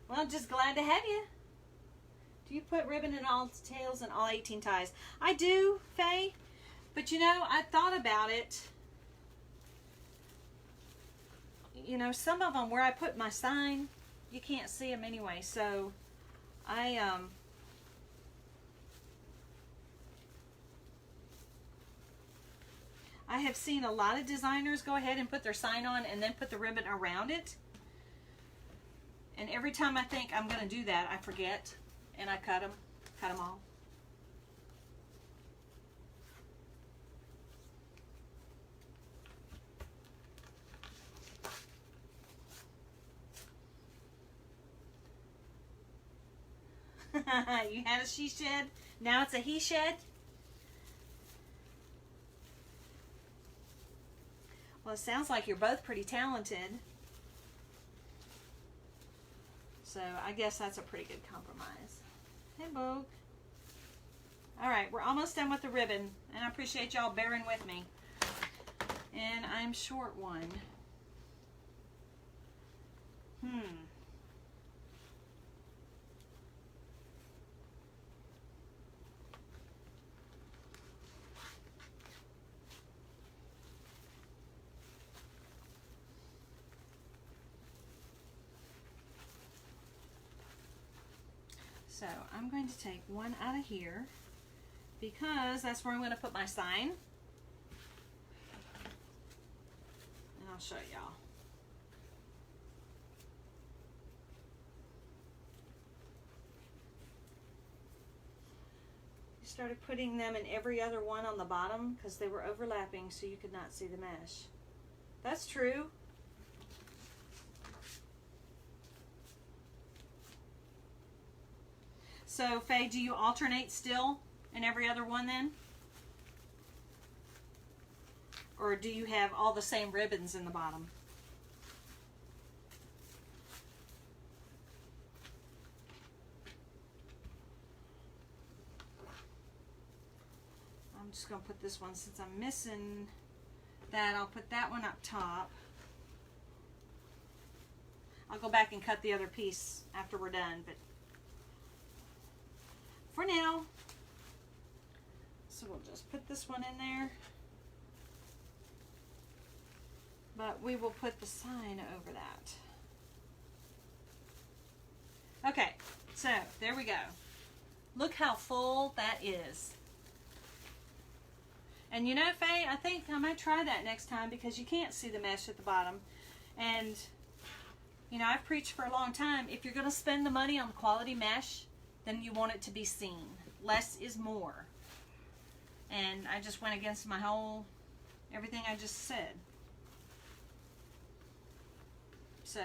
Well, just glad to have you. Do you put ribbon in all tails and all 18 ties? I do, Faye. But you know, I thought about it. You know, some of them where I put my sign, you can't see them anyway. So I have seen a lot of designers go ahead and put their sign on and then put the ribbon around it. And every time I think I'm going to do that, I forget, and I cut them all. You had a she shed, now it's a he shed. Well, it sounds like you're both pretty talented. So I guess that's a pretty good compromise. Hey, Bogue. All right, we're almost done with the ribbon, and I appreciate y'all bearing with me. And I'm short one. So I'm going to take one out of here because that's where I'm going to put my sign. And I'll show y'all. You started putting them in every other one on the bottom because they were overlapping so you could not see the mesh. That's true. So, Faye, do you alternate still in every other one then? Or do you have all the same ribbons in the bottom? I'm just going to put this one, since I'm missing that, I'll put that one up top. I'll go back and cut the other piece after we're done, but for now, so we'll just put this one in there, but we will put the sign over that. Okay, so there we go. Look how full that is. And you know, Faye, I think I might try that next time because you can't see the mesh at the bottom. And you know, I've preached for a long time, if you're going to spend the money on quality mesh, then you want it to be seen. Less is more. And I just went against my whole, everything I just said. So,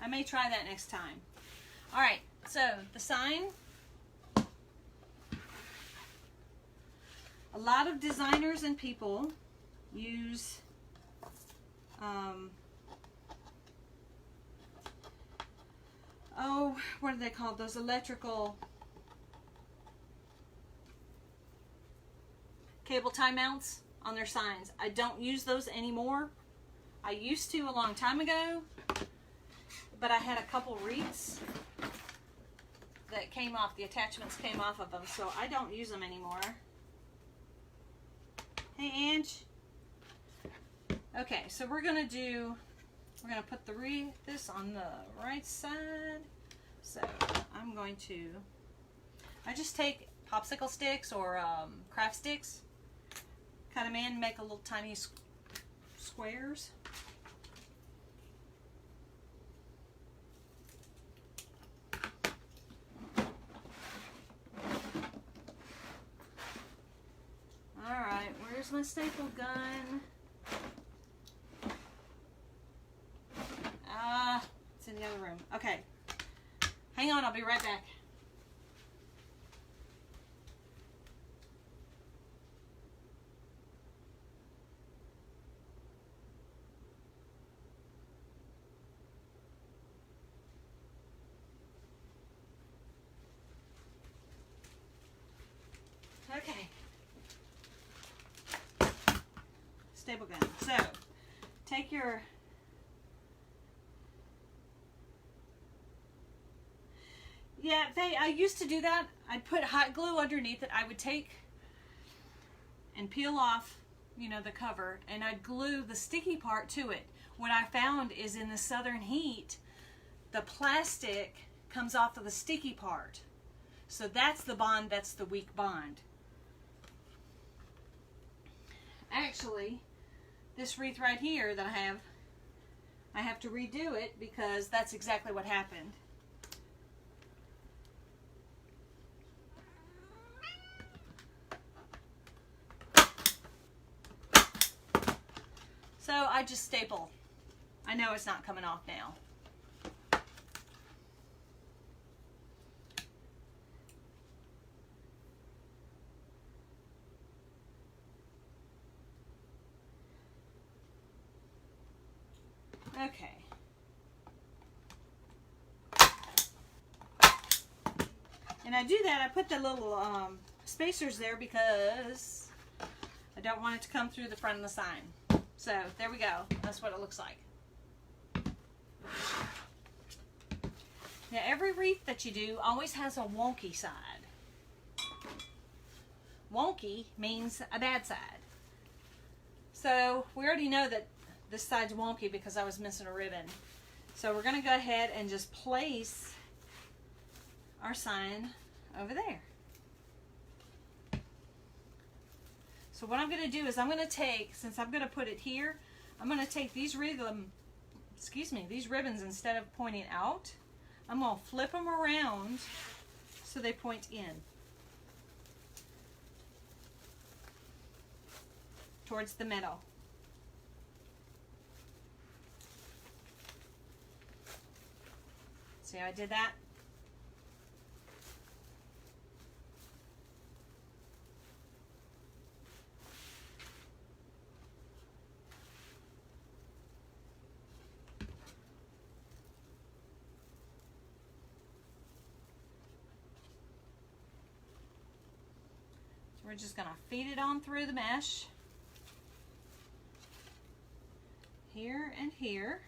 I may try that next time. Alright, so the sign. A lot of designers and people use oh, what are they called? Those electrical cable tie mounts on their signs. I don't use those anymore. I used to a long time ago, but I had a couple wreaths that came off, the attachments came off of them, so I don't use them anymore. Hey, Ange. Okay, so we're gonna put this on the right side. So I just take popsicle sticks or craft sticks, cut them in, make a little tiny squares. Alright, where's my staple gun? It's in the other room. Okay. Hang on, I'll be right back. Okay. Staple gun. So, take your I used to do that. I'd put hot glue underneath it. I would take and peel off, the cover, and I'd glue the sticky part to it. What I found is in the southern heat, the plastic comes off of the sticky part. So that's the bond, that's the weak bond. Actually, this wreath right here that I have to redo it because that's exactly what happened. So I just staple. I know it's not coming off now. Okay. And I do that, I put the little spacers there because I don't want it to come through the front of the sign. So there we go. That's what it looks like. Now every wreath that you do always has a wonky side. Wonky means a bad side. So we already know that this side's wonky because I was missing a ribbon. So we're going to go ahead and just place our sign over there. So what I'm going to do is I'm going to take, since I'm going to put it here, I'm going to take these ribbons instead of pointing out, I'm going to flip them around so they point in towards the middle. See how I did that? So we're just going to feed it on through the mesh. Here and here.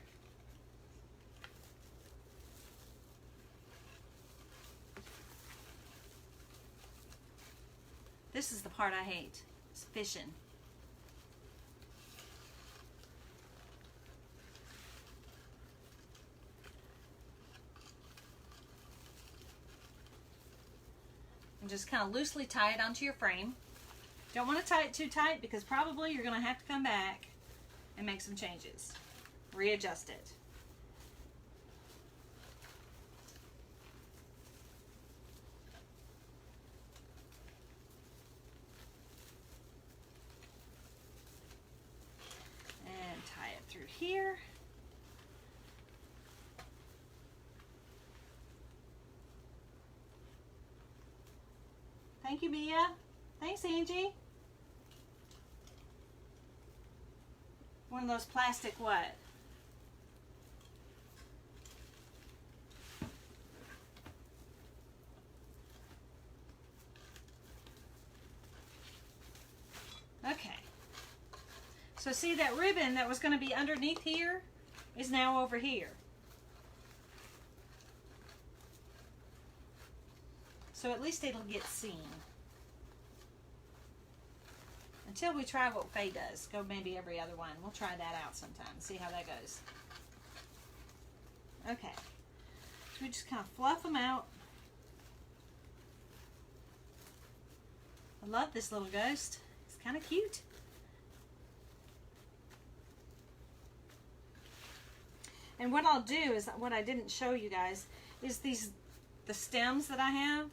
This is the part I hate. It's fishing. And just kind of loosely tie it onto your frame. Don't want to tie it too tight because probably you're going to have to come back and make some changes. Readjust it. Through here. Thank you, Mia. Thanks, Angie. one of those plastic what? Okay. So see, that ribbon that was going to be underneath here is now over here. So at least it'll get seen. Until we try what Faye does. Go maybe every other one. We'll try that out sometime. See how that goes. Okay. So we just kind of fluff them out. I love this little ghost. It's kind of cute. And what I'll do is, what I didn't show you guys, is the stems that I have.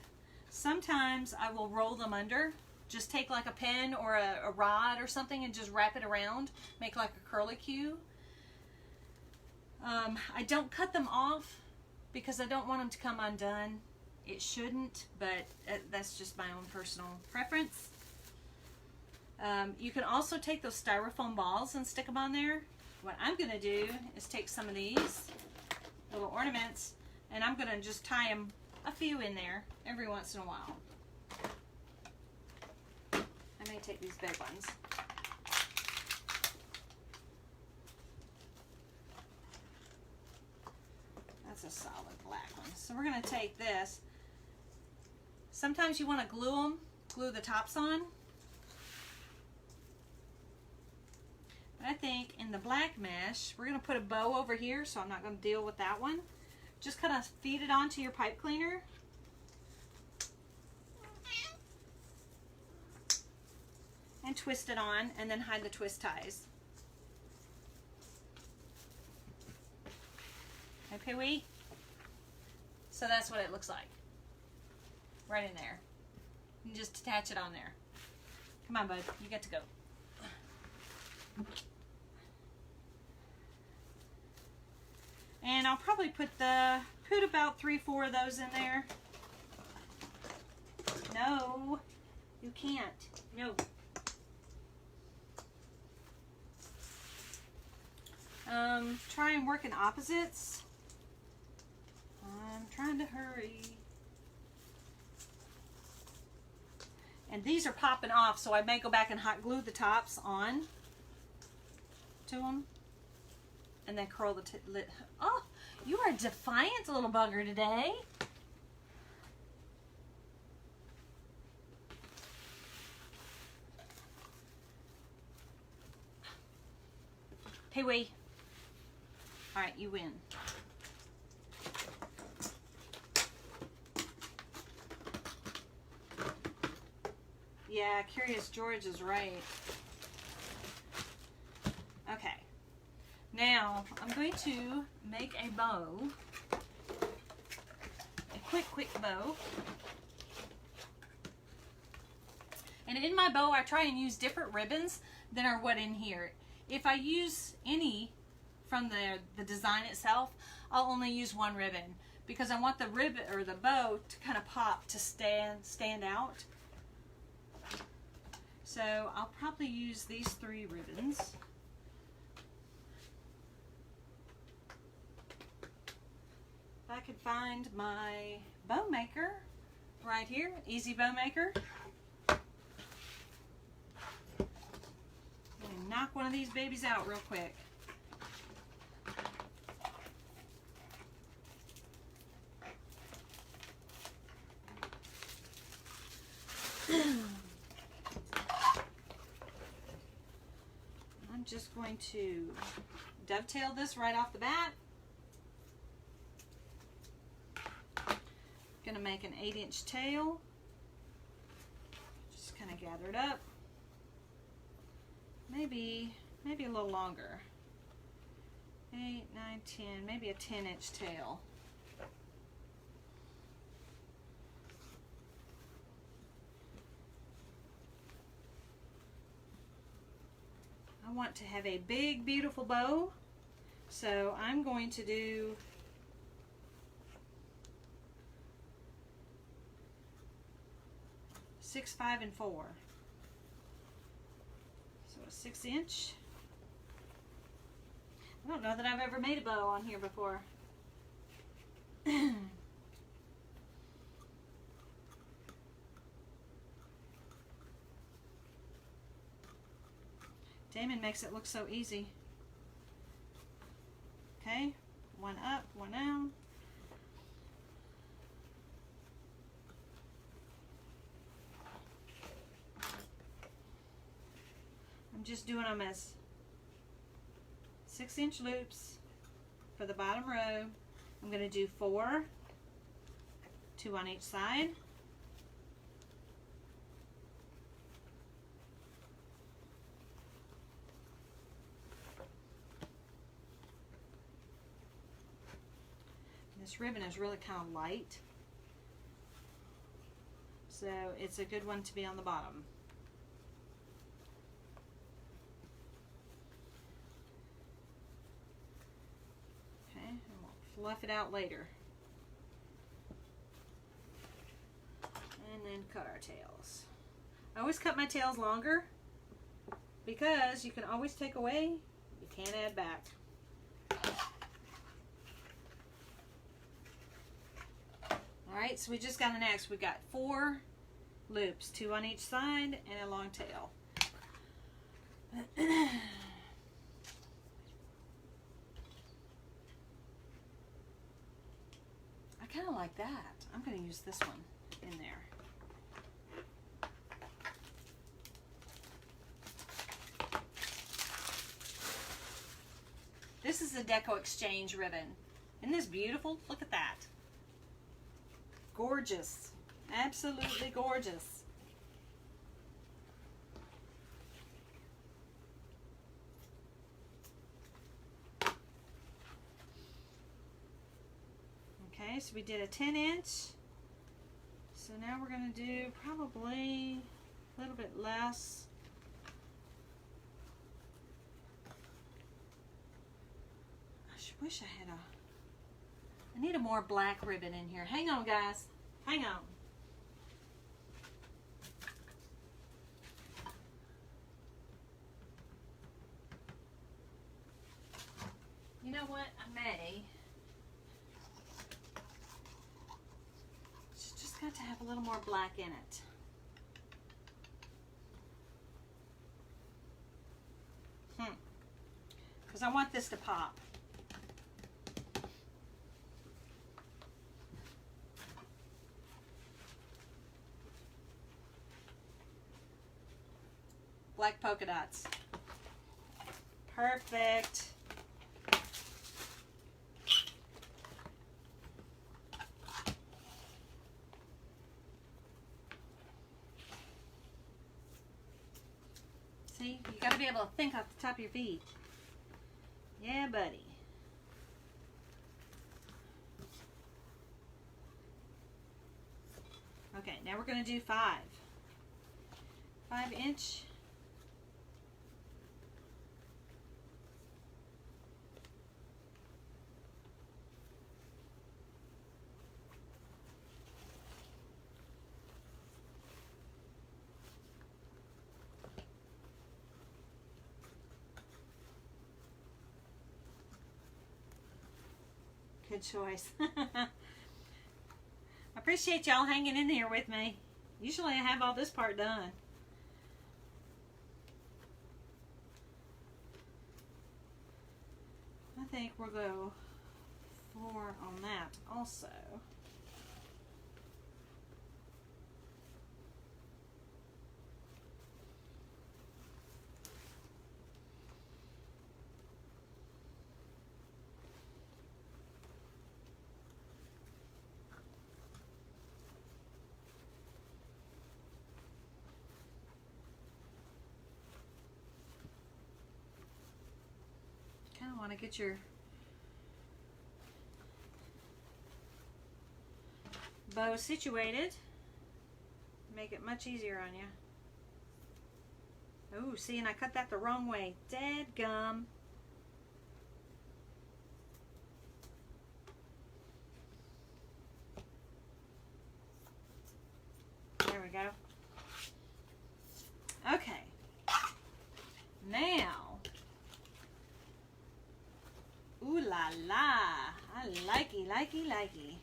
Sometimes I will roll them under. Just take like a pen or a rod or something and just wrap it around. Make like a curlicue. I don't cut them off because I don't want them to come undone. It shouldn't, but that's just my own personal preference. You can also take those styrofoam balls and stick them on there. What I'm going to do is take some of these little ornaments and I'm going to just tie them a few in there every once in a while. I may take these big ones. That's a solid black one. So we're going to take this. Sometimes you want to glue the tops on. But I think in the black mesh, we're going to put a bow over here, so I'm not going to deal with that one. Just kind of feed it onto your pipe cleaner. And twist it on, and then hide the twist ties. Okay, so that's what it looks like. Right in there. You just attach it on there. Come on, bud. You get to go. And I'll probably put about 3-4 of those in there. No, you can't. No. Try and work in opposites. I'm trying to hurry. And these are popping off, so I may go back and hot glue the tops on to them. And then curl the lid. Oh, you are a defiant little bugger today. Hey, wait. All right, you win. Yeah, Curious George is right. Okay. Now, I'm going to make a bow. A quick bow. And in my bow, I try and use different ribbons than are what in here. If I use any from the design itself, I'll only use one ribbon because I want the ribbon or the bow to kind of pop to stand out. So I'll probably use these 3 ribbons. If I could find my bow maker right here, easy bow maker. Knock one of these babies out real quick. I'm just going to dovetail this right off the bat. Going to make an 8-inch tail. Just kind of gather it up. Maybe a little longer. 8, 9, 10, maybe a 10-inch tail. I want to have a big, beautiful bow, so I'm going to do six, 5, and 4. So a 6-inch. I don't know that I've ever made a bow on here before. Damon makes it look so easy. Okay, one up, one down. I'm just doing them as 6-inch loops for the bottom row. I'm going to do 4, 2 on each side. This ribbon is really kind of light, so it's a good one to be on the bottom. Okay, and we'll fluff it out later. And then cut our tails. I always cut my tails longer because you can always take away, you can't add back. Alright, so we just got an axe. We got 4 loops, 2 on each side, and a long tail. I kind of like that. I'm going to use this one in there. This is the Deco Exchange ribbon. Isn't this beautiful? Look at that. Gorgeous. Absolutely gorgeous. Okay, so we did a 10-inch. So now we're going to do probably a little bit less. I wish I had I need a more black ribbon in here. Hang on, guys. Hang on. You know what? I may. It's just got to have a little more black in it. Because I want this to pop. Black polka dots. Perfect. See, you got to be able to think off the top of your feet. Yeah, buddy. Okay, now we're going to do 5-inch. Good choice. I appreciate y'all hanging in here with me. Usually I have all this part done. I think we'll go 4 on that also. Kind of want to get your bow situated, make it much easier on you. Oh, see, and I cut that the wrong way. Dadgum. There we go. Okay. Now, Ooh la la. I likey, likey, likey.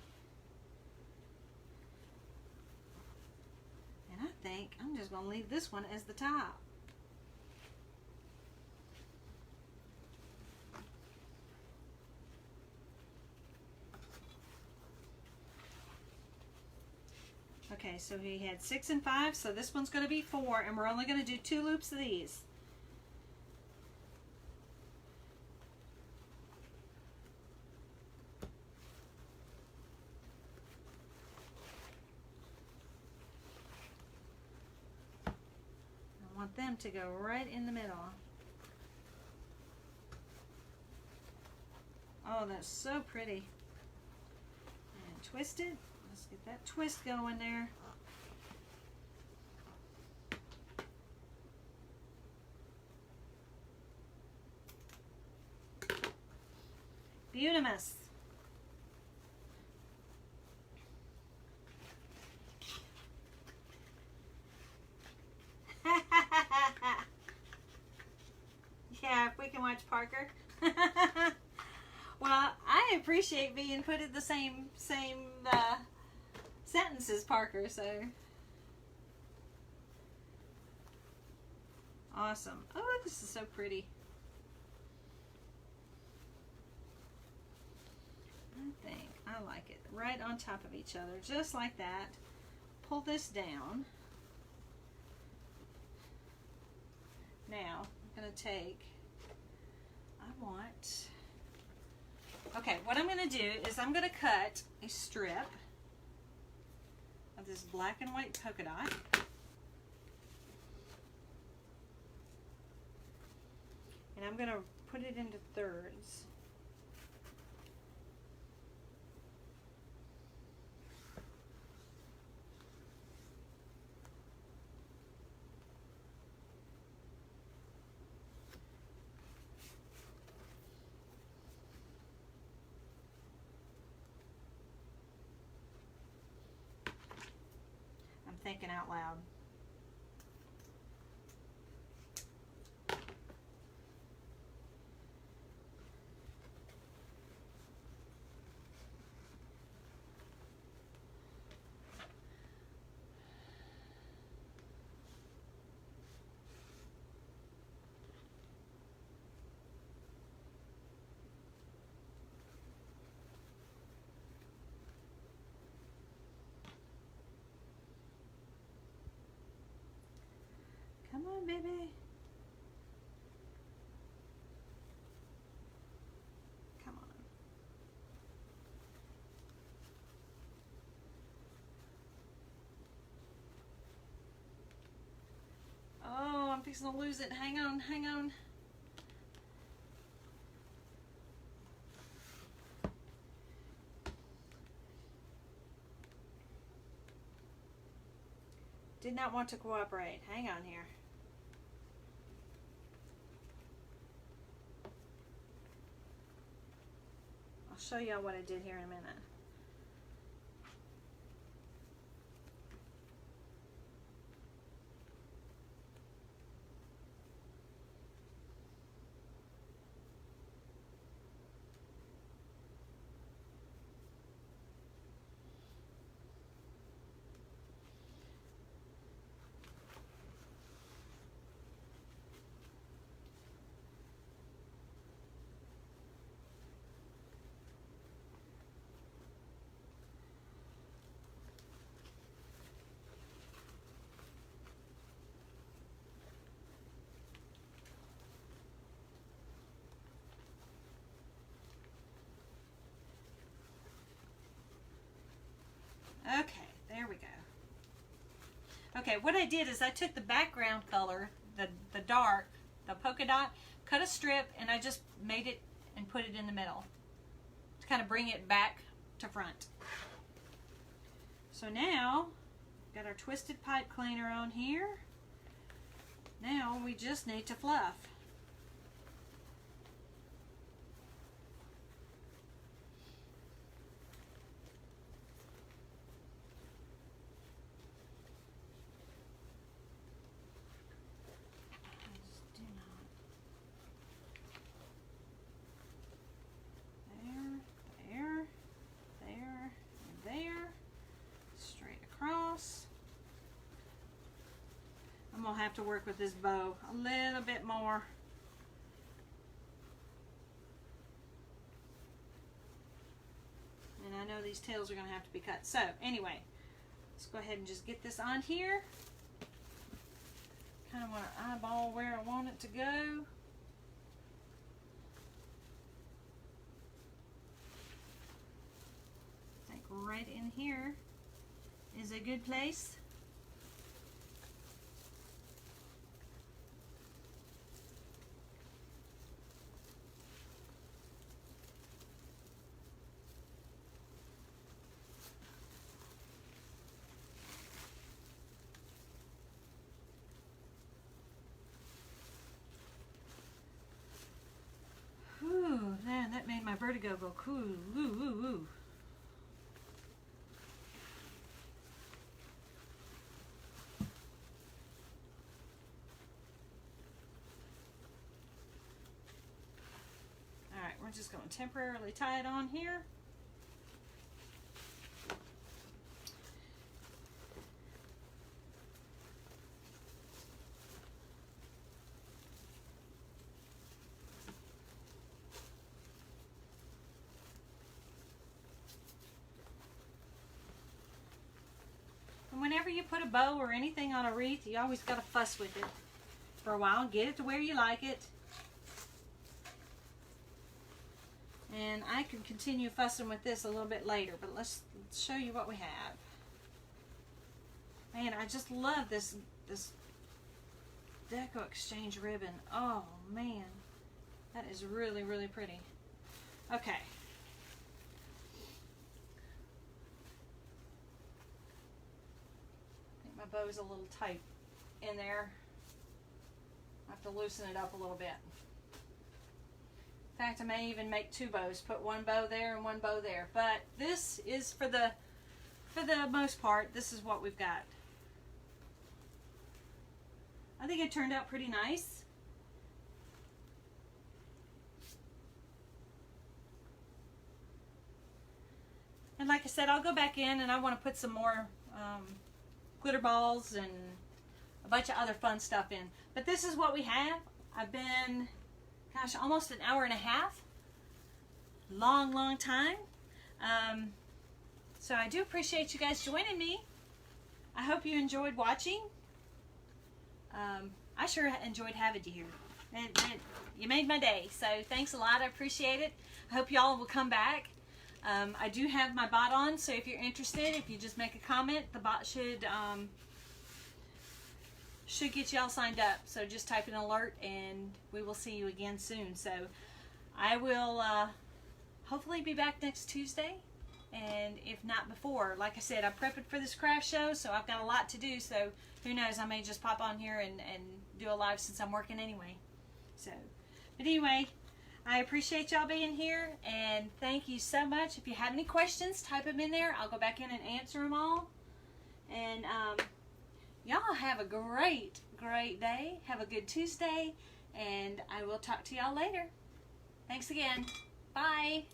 And I think I'm just going to leave this one as the top. Okay, so he had 6 and 5, so this one's going to be 4, and we're only going to do 2 loops of these. I want them to go right in the middle. Oh, that's so pretty. And twist it. Let's get that twist going there. Beautimous. Yeah, if we can watch Parker. Well, I appreciate being put in the same sentence as Parker, so. Awesome. Oh, this is so pretty. I think I like it. Right on top of each other, just like that. Pull this down. Now, I'm going to take, okay, what I'm going to do is I'm going to cut a strip of this black and white polka dot. And I'm going to put it into thirds. I'm thinking out loud. Come on, baby. Come on. Oh, I'm fixing to lose it. Hang on, hang on. Did not want to cooperate. Hang on here. I'll show y'all what I did here in a minute. Okay, there we go. Okay, what I did is I took the background color, the dark, the polka dot, cut a strip, and I just made it and put it in the middle to kind of bring it back to front. So now, got our twisted pipe cleaner on here. Now we just need to fluff. have to work with this bow a little bit more. And I know these tails are going to have to be cut. So anyway, let's go ahead and just get this on here. Kind of want to eyeball where I want it to go. I think right in here is a good place. Whew, man, that made my vertigo go cool. Woo, woo, woo. Alright, we're just going to temporarily tie it on here. And whenever you put a bow or anything on a wreath, you always got to fuss with it for a while. Get it to where you like it. And I can continue fussing with this a little bit later, but let's show you what we have. Man, I just love this Deco Exchange ribbon. Oh man, that is really, really pretty. Okay. I think my bow's a little tight in there. I have to loosen it up a little bit. In fact, I may even make two bows. Put one bow there and one bow there. But this is for the most part, this is what we've got. I think it turned out pretty nice. And like I said, I'll go back in and I want to put some more glitter balls and a bunch of other fun stuff in. But this is what we have. I've been, gosh, almost an hour and a half. Long time. So I do appreciate you guys joining me. I hope you enjoyed watching. I sure enjoyed having you here. And you made my day. So thanks a lot. I appreciate it. I hope y'all will come back. I do have my bot on, so if you're interested, if you just make a comment, the bot should get y'all signed up. So just type an alert and we will see you again soon. So I will hopefully be back next Tuesday, and if not before. Like I said, I'm prepping for this craft show, so I've got a lot to do. So who knows, I may just pop on here and do a live since I'm working anyway. So, but anyway, I appreciate y'all being here, and thank you so much. If you have any questions, type them in there. I'll go back in and answer them all. And y'all have a great day. Have a good Tuesday, and I will talk to y'all later. Thanks again. Bye.